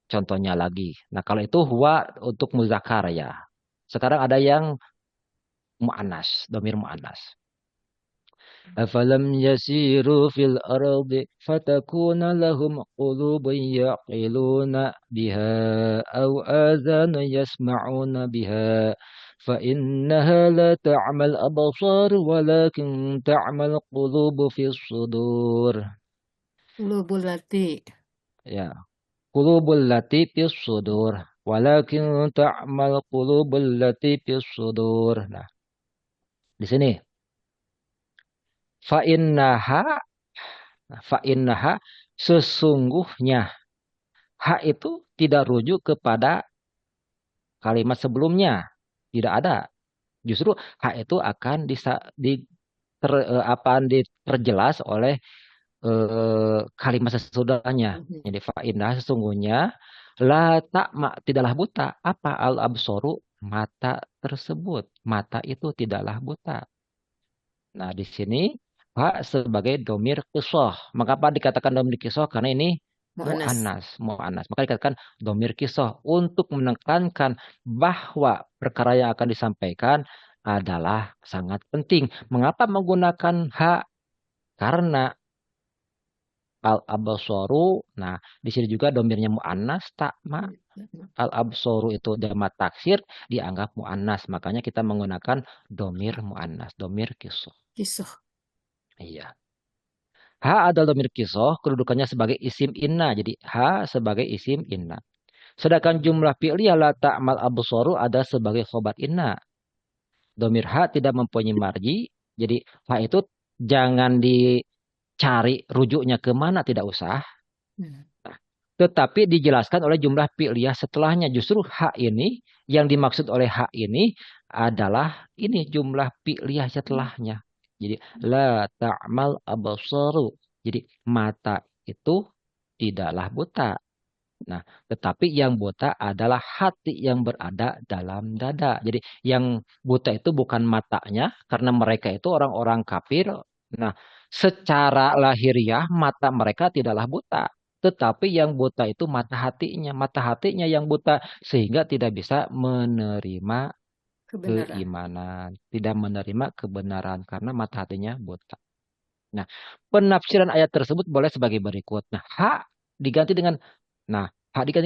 Contohnya lagi. Nah, kalau itu huwa untuk muzakkar ya. Sekarang ada yang mu'annas, dhamir mu'annas. أفلم يسيروا في الأرض فتكون لهم قلوب يعقلون بها أو آذان يسمعون بها فإنها لا تعمى الأبصار ولكن تعمى القلوب في الصدور. Qulubul lati. Ya, qulubul lati fi sudur walakin ta'mal qulubul lati fi sudur. Nah, di sini fa'innaha sesungguhnya ha itu tidak rujuk kepada kalimat sebelumnya, tidak ada. Justru ha itu akan diperjelas oleh kalimat sesudahnya. Jadi fa'innaha sesungguhnya la ta'ma tidaklah buta. Apa al absoru? Mata tersebut. Mata itu tidaklah buta. Nah, di sini ha sebagai domir kisoh. Mengapa dikatakan domir kisoh? Karena ini mu'annas. Maka dikatakan domir kisoh untuk menekankan bahwa perkara yang akan disampaikan adalah sangat penting. Mengapa menggunakan ha? Karena al-absoru. Nah, di sini juga domirnya mu'annas ta'ma. Al-absoru itu jamak taksir dianggap mu'annas. Makanya kita menggunakan domir mu'annas, domir kisoh. Iya. Ha adalah domir kisoh, kedudukannya sebagai isim inna. Jadi ha sebagai isim inna. Sedangkan jumlah fi'liyah la ta'mal absoru ada sebagai khobar inna. Domir ha tidak mempunyai marji. Jadi ha itu jangan dicari rujuknya kemana, tidak usah. Nah, tetapi dijelaskan oleh jumlah fi'liyah setelahnya. Justru ha ini, yang dimaksud oleh ha ini adalah ini jumlah fi'liyah setelahnya. Jadi la ta'mal absaru. Jadi mata itu tidaklah buta. Nah, tetapi yang buta adalah hati yang berada dalam dada. Jadi yang buta itu bukan matanya, karena mereka itu orang-orang kafir. Nah, secara lahiriah mata mereka tidaklah buta. Tetapi yang buta itu mata hatinya. Mata hatinya yang buta sehingga tidak bisa menerima keimanan, tidak menerima kebenaran karena mata hatinya buta. Nah, penafsiran ayat tersebut boleh sebagai berikut. Nah, ha diganti dengan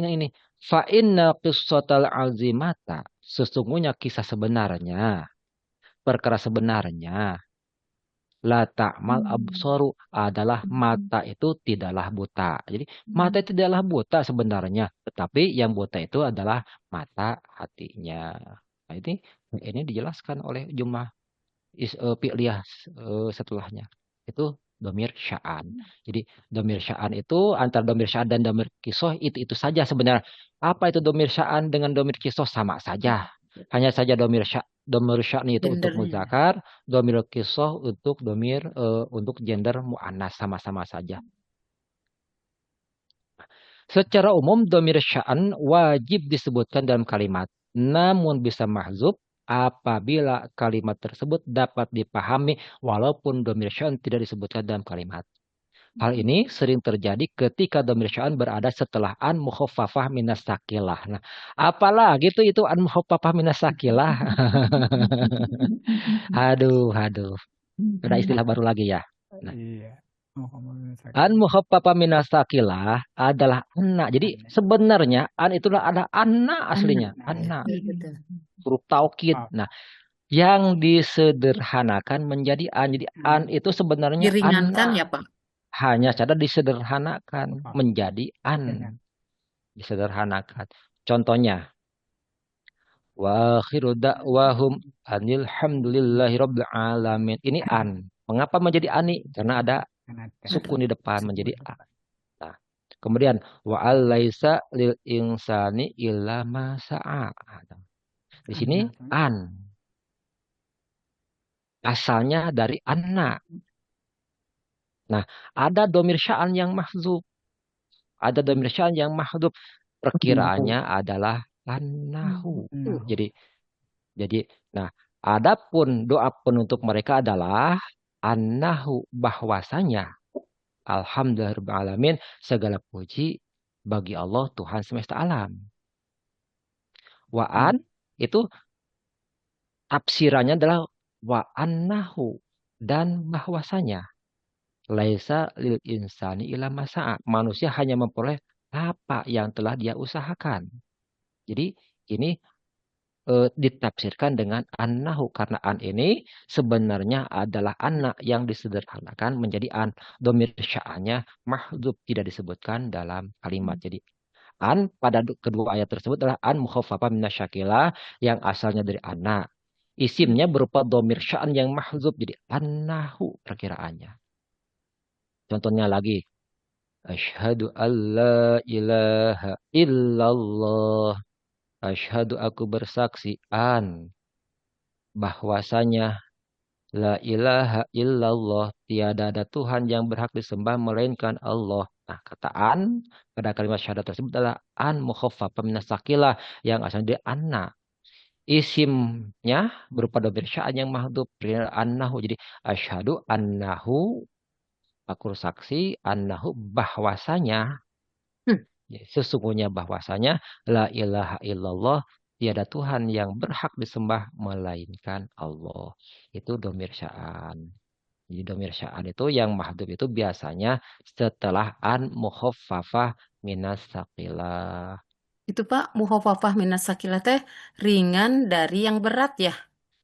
ini. Fa inna qissatal azimata, sesungguhnya kisah sebenarnya, perkara sebenarnya, la ta'mal absaru adalah mata itu tidaklah buta. Jadi mata itu tidaklah buta sebenarnya, tetapi yang buta itu adalah mata hatinya. Nah, ini dijelaskan oleh jumlah fi'liyah setelahnya. Itu domir sya'an. Jadi domir sya'an itu antara domir sya'an dan domir kisoh itu saja sebenarnya. Apa itu domir sya'an dengan domir kisoh? Sama saja. Hanya saja domir sya'an itu untuk muzakkar, domir kisoh untuk untuk gender mu'annas, sama-sama saja. Secara umum domir sya'an wajib disebutkan dalam kalimat, namun bisa mahzub apabila kalimat tersebut dapat dipahami walaupun domir sya'an tidak disebutkan dalam kalimat. Hal ini sering terjadi ketika domir sya'an berada setelah an mukhaffafah minas sakilah. Nah, apalagi itu an mukhaffafah minas sakilah. Aduh. Ada istilah baru lagi ya. Nah. An mukhaffafah minas sakilah adalah anna. Jadi sebenarnya an itulah ada anna aslinya. Anna. Huruf taukid. Nah, yang disederhanakan menjadi an. Jadi an itu sebenarnya diringankan anna. Ya Pak. Hanya saja disederhanakan menjadi an. Disederhanakan. Contohnya, wa akhiru da'wahum anil hamdulillahirabbil alamin. Ini an. Mengapa menjadi ani? Karena ada sukun di depan menjadi a. Nah, kemudian wa alaisa lil insani illa ma sa'a. Di sini an. Asalnya dari anna. Nah, ada domir sya'an yang mahdzub. Ada domir sya'an yang mahdzub. Perkiraannya adalah annahu. Jadi, nah, adapun doa penutup mereka adalah annahu, bahwasanya alhamdulillahirrahmanirrahim, segala puji bagi Allah Tuhan semesta alam. Wa'an itu tafsirannya adalah wa annahu, dan bahwasanya laisa lil insani illa masa'a, manusia hanya memperoleh apa yang telah dia usahakan. Jadi ini ditafsirkan dengan annahu, karena an ini sebenarnya adalah anna yang disederhanakan menjadi an. Domir sya'annya mahdzub, tidak disebutkan dalam kalimat. Jadi an pada kedua ayat tersebut adalah an mukhaffafah minasyakilah yang asalnya dari anna. Isimnya berupa domir sya'an yang mahdzub, jadi annahu perkiraannya. Contohnya lagi, asyhadu alla ilaha illallah. Asyhadu, aku bersaksi, an bahwasanya la ilaha illallah, tiada ada Tuhan yang berhak disembah melainkan Allah. Nah, kata an pada kalimat syahadat tersebut adalah an mukhaffafah minasakilah yang asalnya dari anna. Isimnya berupa domir sya'an yang mahdzub, annahu. Jadi asyhadu annahu, aku saksi, annahu bahwasanya, sesungguhnya bahwasanya la ilaha illallah, tiada Tuhan yang berhak disembah melainkan Allah. Itu domir sya'an. Jadi domir sya'an itu yang mahdzub itu biasanya setelah an mukhaffafah minas saqilah. Itu Pak, mukhaffafah minas saqilah teh ringan dari yang berat ya?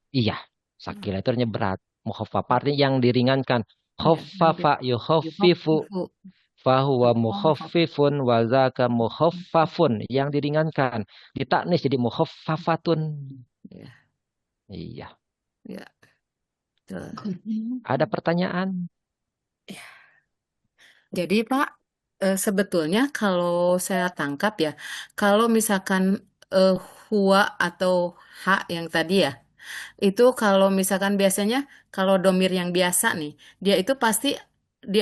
Iya, saqilah itu artinya berat. Mukhaffafah artinya yang diringankan. Khaffafa yukhaffifu, Yukhaffifu. fahuwa mukhaffifun wa zaka mukhaffafun, yang diringankan. Ditaknis jadi mukhaffafatun. Ya. Iya. Ya. Tuh. Ada pertanyaan? Jadi Pak, sebetulnya kalau saya tangkap ya, kalau misalkan huwa atau ha yang tadi ya, itu kalau misalkan biasanya kalau domir yang biasa nih, dia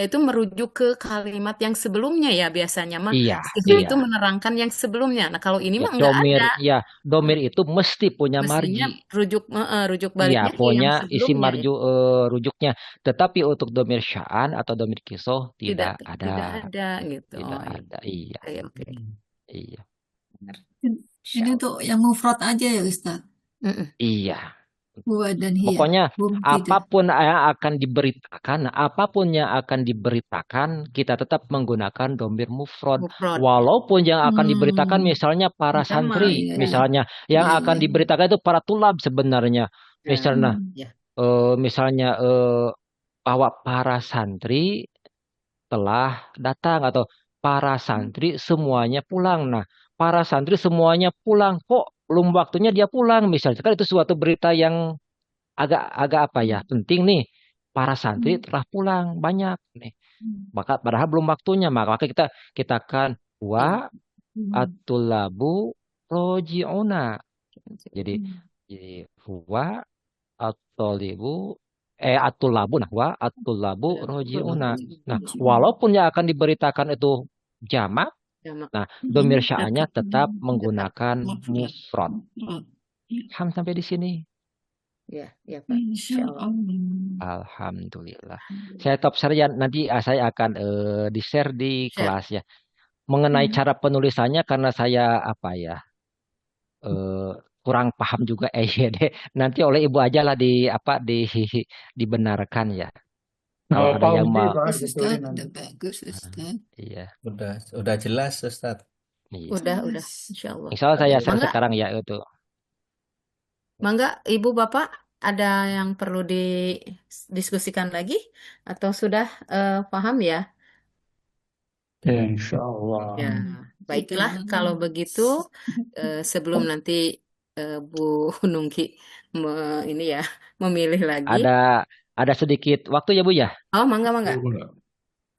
itu merujuk ke kalimat yang sebelumnya ya biasanya mah, Iya, sehingga itu iya. menerangkan yang sebelumnya. Nah kalau ini Ya, mah nggak ada, domir itu mesti punya mestinya marji. rujuk Iya, baliknya ke yang punya isi sebelumnya ya. rujuknya. Tetapi untuk domir sya'an atau domir kisoh Tidak tidak tidak ada. ada gitu. Tidak Oh, ya. ada. Iya. Oke, oke. Iya. Ini untuk yang mufrad aja ya Ustaz. Iya. Huwa dan hiya. Pokoknya Belum tidak. apapun yang akan diberitakan, kita tetap menggunakan domir mufrad. Mufrad. Walaupun yang akan diberitakan misalnya para Sama, santri, ya. misalnya yang Ya, akan ya. diberitakan itu para tulab sebenarnya. Misalnya, Ya. misalnya bahwa para santri telah datang atau para santri semuanya pulang. Nah, para santri semuanya pulang, kok belum waktunya dia pulang, misalnya kan itu suatu berita yang agak apa ya, penting nih. Para santri telah pulang banyak nih. Maka padahal belum waktunya, maka kita akan wa atulabu roji'una. Jadi huwa atolibu atulabu, nah wa atulabu roji'una. Nah, walaupun yang akan diberitakan itu jamak, nah domir sya'annya tetap menggunakan mufrad. Paham sampai di sini? Ya, ya Pak. Insyaallah. Alhamdulillah. Saya top share ya, nanti saya akan di-share di kelas ya. Mengenai cara penulisannya, karena saya apa ya, kurang paham juga deh. Nanti oleh Ibu aja lah dibenarkan ya. Kalau ada yang mau. Bagus Ustaz, udah bagus Ustaz. Iya. Udah jelas Ustaz. Iya. Udah, insyaallah. Insya Allah saya share Mangga, sekarang ya itu. Mangga, Ibu Bapak ada yang perlu didiskusikan lagi atau sudah paham ya? Ya, insya Allah. Ya, baiklah kalau begitu sebelum nanti Bu Nungki memilih lagi. Ada sedikit waktu ya Bu ya? Oh, mangga.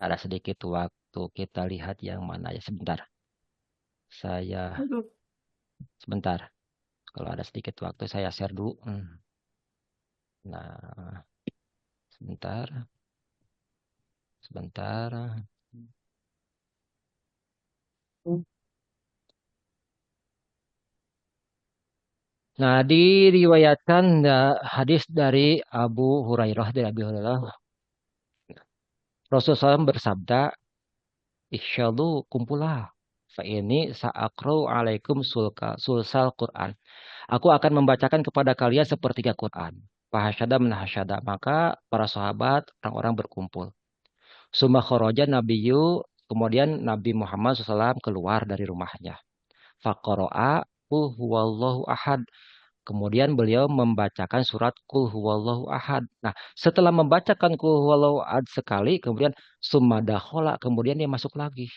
Ada sedikit waktu, kita lihat yang mana ya, sebentar. Sebentar. Kalau ada sedikit waktu saya share dulu. Nah, sebentar. Sebentar. Nah, diriwayatkan hadis dari Abu Hurairah Rasulullah SAW bersabda, "Isyadu kumpulah. Fa ini sa'akru alaikum sulsal Quran. Aku akan membacakan kepada kalian sepertiga Quran. Fahasyada menahasyada." Maka para sahabat, orang-orang berkumpul. Summa kharaja nabiyyu, kemudian Nabi Muhammad SAW keluar dari rumahnya. Faqara'a qul huwallahu ahad. Kemudian beliau membacakan surat Qul huwallahu ahad. Nah, setelah membacakan Qul huwallahu ahad sekali, kemudian summa dakhala, kemudian dia masuk lagi.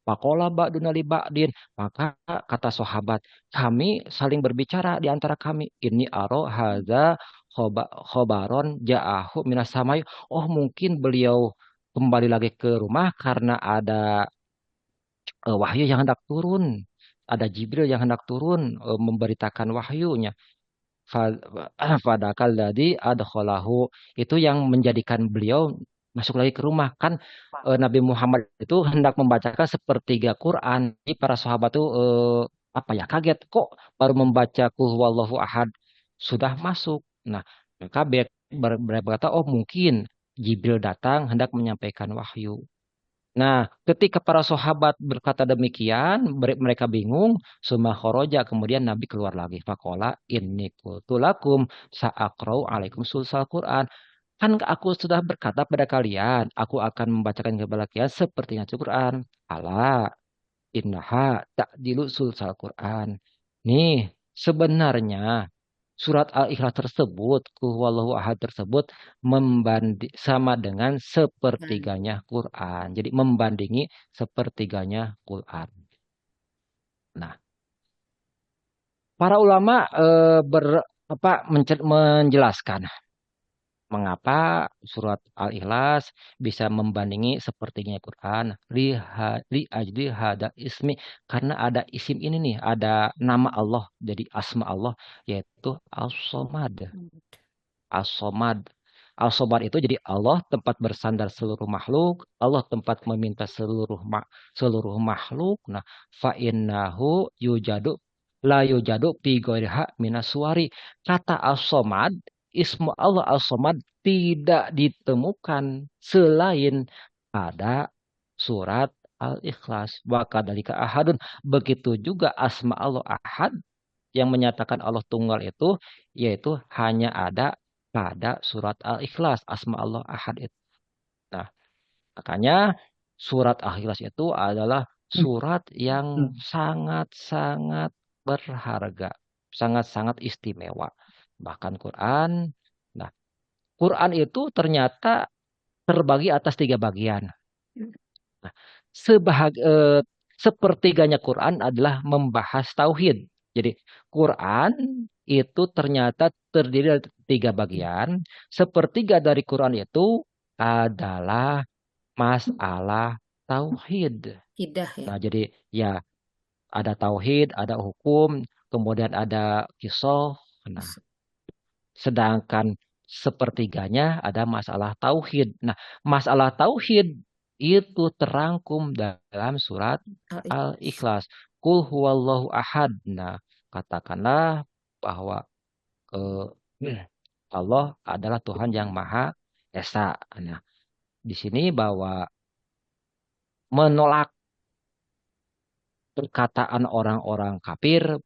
Faqala ba'duna li ba'din. Maka kata sahabat, kami saling berbicara di antara kami. Ini aro hadza khobaron ja'ahu minas samai. Oh, mungkin beliau kembali lagi ke rumah karena ada wahyu yang hendak turun. Ada Jibril yang hendak turun memberitakan wahyunya. Fadakal tadi adkhalahu, itu yang menjadikan beliau masuk lagi ke rumah. Kan Nabi Muhammad itu hendak membacakan sepertiga Quran. Jadi para sahabat itu kaget kok baru membaca Qul huwallahu ahad sudah masuk. Nah, mereka berkata, oh mungkin Jibril datang hendak menyampaikan wahyu. Nah, ketika para sahabat berkata demikian, mereka bingung. Summa kharaja, kemudian Nabi keluar lagi. Faqala inni qultu lakum sa'aqra'u alaikum sulsal Quran. Kan aku sudah berkata pada kalian, aku akan membacakan kepada kalian sepertinya Quran. Ala innaha ta'dilu sulsal Quran. Nih, sebenarnya surat Al-Ikhlas tersebut, Qul huwallahu ahad tersebut sama dengan sepertiganya Quran. Jadi membandingi sepertiganya Quran. Nah, para ulama menjelaskan mengapa surat Al-Ikhlas bisa membandingi sepertiganya Quran. Li ajli hada ismi, karena ada isim ini nih, ada nama Allah, jadi asma Allah, yaitu As-Somad. As-Somad. As-Somad itu jadi Allah tempat bersandar seluruh makhluk, Allah tempat meminta seluruh makhluk. Nah, fa innahu yujadu la yujadu fi ghairiha minaswari. Kata As-Somad, ismu Allah As-Somad tidak ditemukan selain pada surat Al-Ikhlas. Wa kadzalika ahadun. Begitu juga asma Allah Ahad yang menyatakan Allah tunggal itu, yaitu hanya ada pada surat Al-Ikhlas, asma Allah Ahad itu. Nah, makanya surat Al-Ikhlas itu adalah surat yang sangat-sangat berharga, sangat-sangat istimewa. Bahkan Quran, nah, Quran itu ternyata terbagi atas 3 bagian. Nah, sepertiganya Quran adalah membahas tauhid. Jadi Quran itu ternyata terdiri dari 3 bagian. Sepertiga dari Quran itu adalah masalah tauhid. Hidah ya. Nah, jadi ya ada tauhid, ada hukum, kemudian ada qisas. Nah, sedangkan sepertiganya ada masalah tauhid. Nah, masalah tauhid itu terangkum dalam surat Al-Ikhlas. Qul huwallahu ahad. Nah, katakanlah bahwa Allah adalah Tuhan yang Maha Esa. Nah, di sini bahwa menolak perkataan orang-orang kafir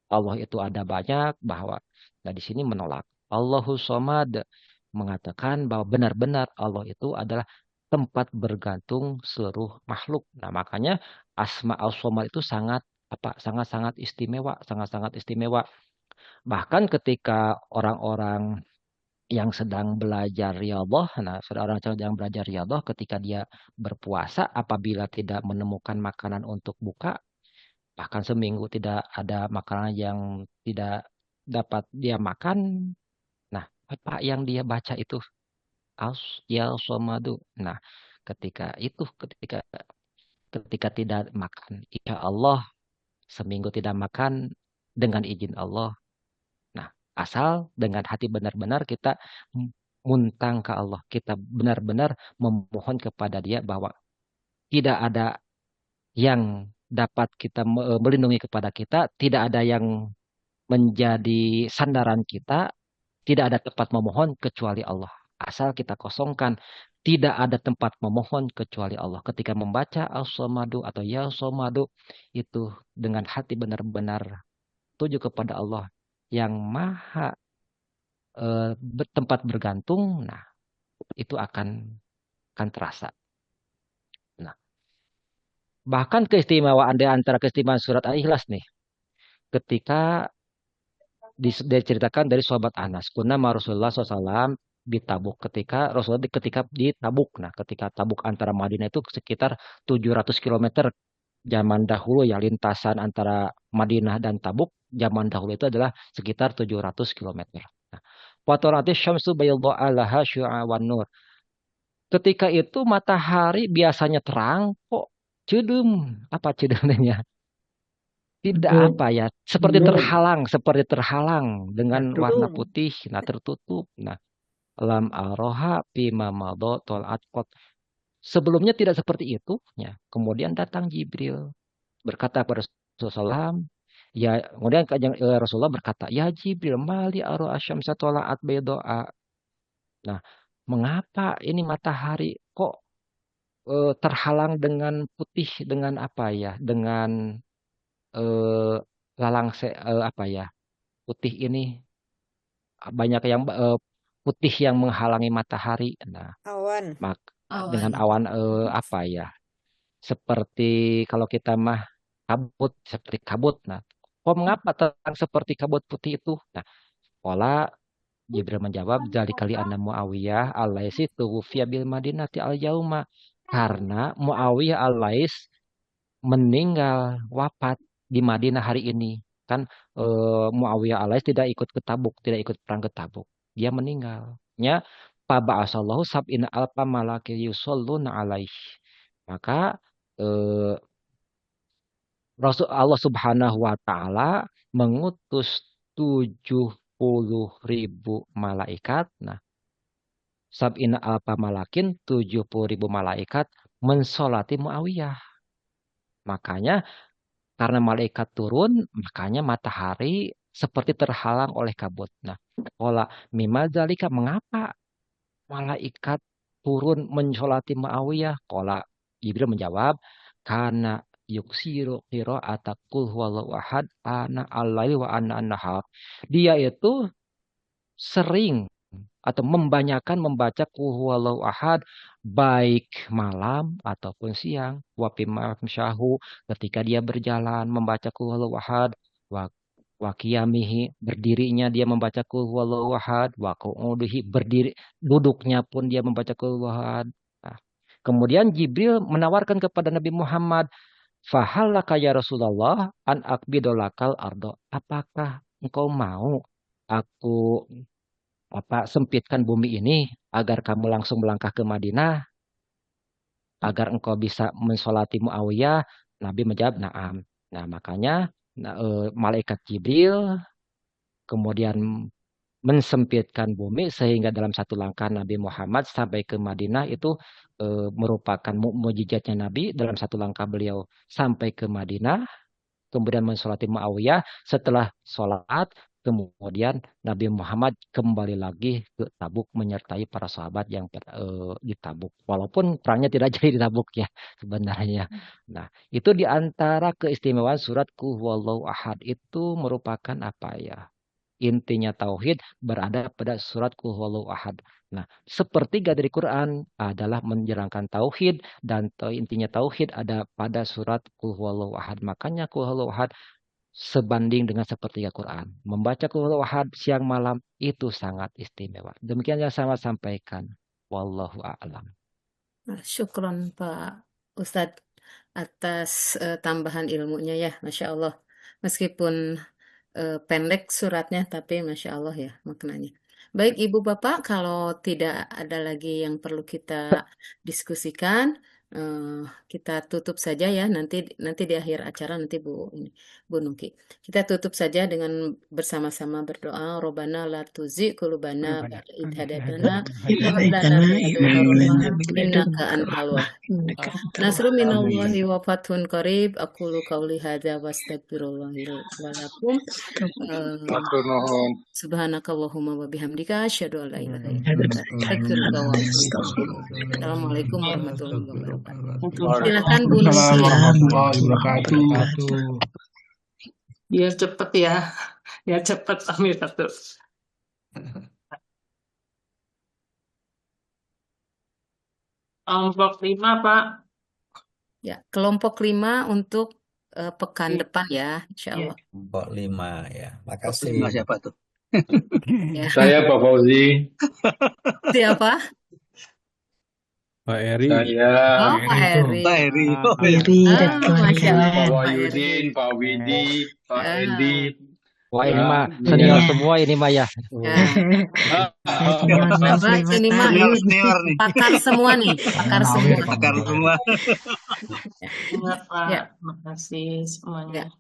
Allah itu ada banyak, bahwa di sini menolak. Allahus Somad mengatakan bahwa benar-benar Allah itu adalah tempat bergantung seluruh makhluk. Nah, makanya asma al-somad itu sangat-sangat istimewa, sangat-sangat istimewa. Bahkan ketika orang-orang yang sedang belajar riyadhah, nah, seorang yang belajar riyadhah ketika dia berpuasa, apabila tidak menemukan makanan untuk buka, bahkan seminggu tidak ada makanan yang tidak dapat dia makan. Nah, apa yang dia baca itu ya somadu. Nah, ketika tidak makan, insya Allah seminggu tidak makan dengan izin Allah. Nah, asal dengan hati benar-benar kita muntang ke Allah. Kita benar-benar memohon kepada Dia bahwa tidak ada yang dapat kita melindungi kepada kita, tidak ada yang menjadi sandaran kita, tidak ada tempat memohon kecuali Allah. Asal kita kosongkan, tidak ada tempat memohon kecuali Allah. Ketika membaca As-Samadu atau Ya Somadu, itu dengan hati benar-benar tuju kepada Allah yang maha tempat bergantung, nah itu akan terasa. Nah, bahkan keistimewaan di antara keistimewaan surat Al-Ikhlas nih, ketika diceritakan dari sahabat Anas, kunna ma Rasulullah SAW di Tabuk, ketika Rasulullah ketika di Tabuk. Nah, ketika Tabuk antara Madinah itu sekitar 700 km zaman dahulu ya, lintasan antara Madinah dan Tabuk zaman dahulu itu adalah sekitar 700 km. Nah, Watorati syamsu bayadha'a laha syu'awan nur. Ketika itu matahari biasanya terang, kok cedum. Apa cedumnya? Tidak apa ya, seperti terhalang dengan warna putih, nah tertutup. Nah, lam aroha bima madho tol'at qot. Sebelumnya tidak seperti itu. Ya. Kemudian datang Jibril berkata kepada Rasulullah, ya, kemudian Rasulullah berkata, ya Jibril, mali aro asyamsa tola'at baydoa. Nah, mengapa ini matahari kok terhalang dengan putih, dengan apa ya, dengan apa ya, putih ini banyak yang putih yang menghalangi matahari. Nah, Awan. dengan awan apa ya, seperti kalau kita mah kabut, seperti kabut. Nah, kok mengapa terang seperti kabut putih itu? Nah, pola Jibril menjawab, "Dzalikali anna Muawiyah al-Laisi tuwfiya bil Madinati al-yauma." Karena Muawiyah al-Lais meninggal wafat di Madinah hari ini. Kan Muawiyah al-Lais tidak ikut ke Tabuk, tidak ikut perang ke Tabuk. Dia meninggal. Ya, fa ba'asallahu sab'ina alfa malaki yusalluna alaihi. Maka Rasul Allah Subhanahu wa taala mengutus 70.000 malaikat. Nah, sab'ina alfa malakin, 70.000 malaikat mensolati Muawiyah. Makanya karena malaikat turun, makanya matahari seperti terhalang oleh kabut. Nah, pola mimma dzalika, mengapa malaikat turun mensolati Muawiyah? Pola Jibril menjawab, karena yuksiru qira'ata qul huwallahu ahad ana al-laili wa ana an-nahar. Dia itu sering atau membanyakan membaca qul huwallahu ahad baik malam ataupun siang. Wa syahu, ketika dia berjalan membaca qul huwallahu ahad, wa qiyamihi, berdirinya dia membaca qul huwallahu ahad, wa qu'udihi, berdiri duduknya pun dia membaca qul huwallahu ahad. Nah, kemudian Jibril menawarkan kepada Nabi Muhammad, "Fahallaka ya Rasulullah an akbidolakal ardo." Apakah engkau mau aku sempitkan bumi ini agar kamu langsung melangkah ke Madinah, agar engkau bisa mensolati Muawiyah? Nabi menjawab, "Na'am." Nah, makanya malaikat Jibril kemudian mensempitkan bumi sehingga dalam satu langkah Nabi Muhammad sampai ke Madinah itu merupakan mukjizatnya Nabi. Dalam satu langkah beliau sampai ke Madinah, kemudian mensolati Muawiyah. Setelah sholat, kemudian Nabi Muhammad kembali lagi ke Tabuk menyertai para sahabat yang di Tabuk. Walaupun perangnya tidak jadi di Tabuk ya sebenarnya. Nah, itu di antara keistimewaan surat Qul Huwallahu Ahad, itu merupakan apa ya? Intinya tauhid berada pada surat Qul Huwallahu Ahad. Nah, sepertiga dari Quran adalah menjerangkan tauhid, dan intinya tauhid ada pada surat Qul Huwallahu Ahad. Makanya Qul Huwallahu Ahad sebanding dengan sepertiga Quran. Membaca Qul Huwallahu Ahad siang malam itu sangat istimewa. Demikian yang saya sampaikan. Wallahu a'lam. Syukron Pak Ustadz atas tambahan ilmunya ya, Masya Allah. Meskipun pendek suratnya, tapi Masya Allah ya maknanya. Baik Ibu Bapak, kalau tidak ada lagi yang perlu kita diskusikan, kita tutup saja ya, nanti di akhir acara nanti Bu Nuki. Kita tutup saja dengan bersama-sama berdoa. Robbana la tuzigh qulubana ba'da idh hadaytana wa hab lana min ladunka innaka antal wahhab. Nasrun minallahi wa fathun qarib. Aqulu qauli hadza wa astaghfirullahi wa lakum. Matur nuhun. Subhanakallahumma wa bihamdika asyhadu an la ilaha illa anta astaghfiruka wa atubu ilaik. Assalamualaikum warahmatullahi wabarakatuh. Silakan Bu Nuki. Warahmatullahi wabarakatuh. Biar cepet ya. Ya cepet ambil satu. Kelompok 5, Pak. Ya, kelompok 5 untuk pekan depan ya, insya Allah. Kelompok 5 ya. Makasih. Siapa tuh? Ya. Saya Pak Fauzi. Siapa? Pak Eri. Oh, Pak Eri. Pak Eri. Masya Allah. Pak Wahyudin, Pak Widi, Pak Edi. Wah ini mah senior semua ini mah ya. Ini mah pakar semua nih, pakar semua. Ingat Pak, makasih semuanya.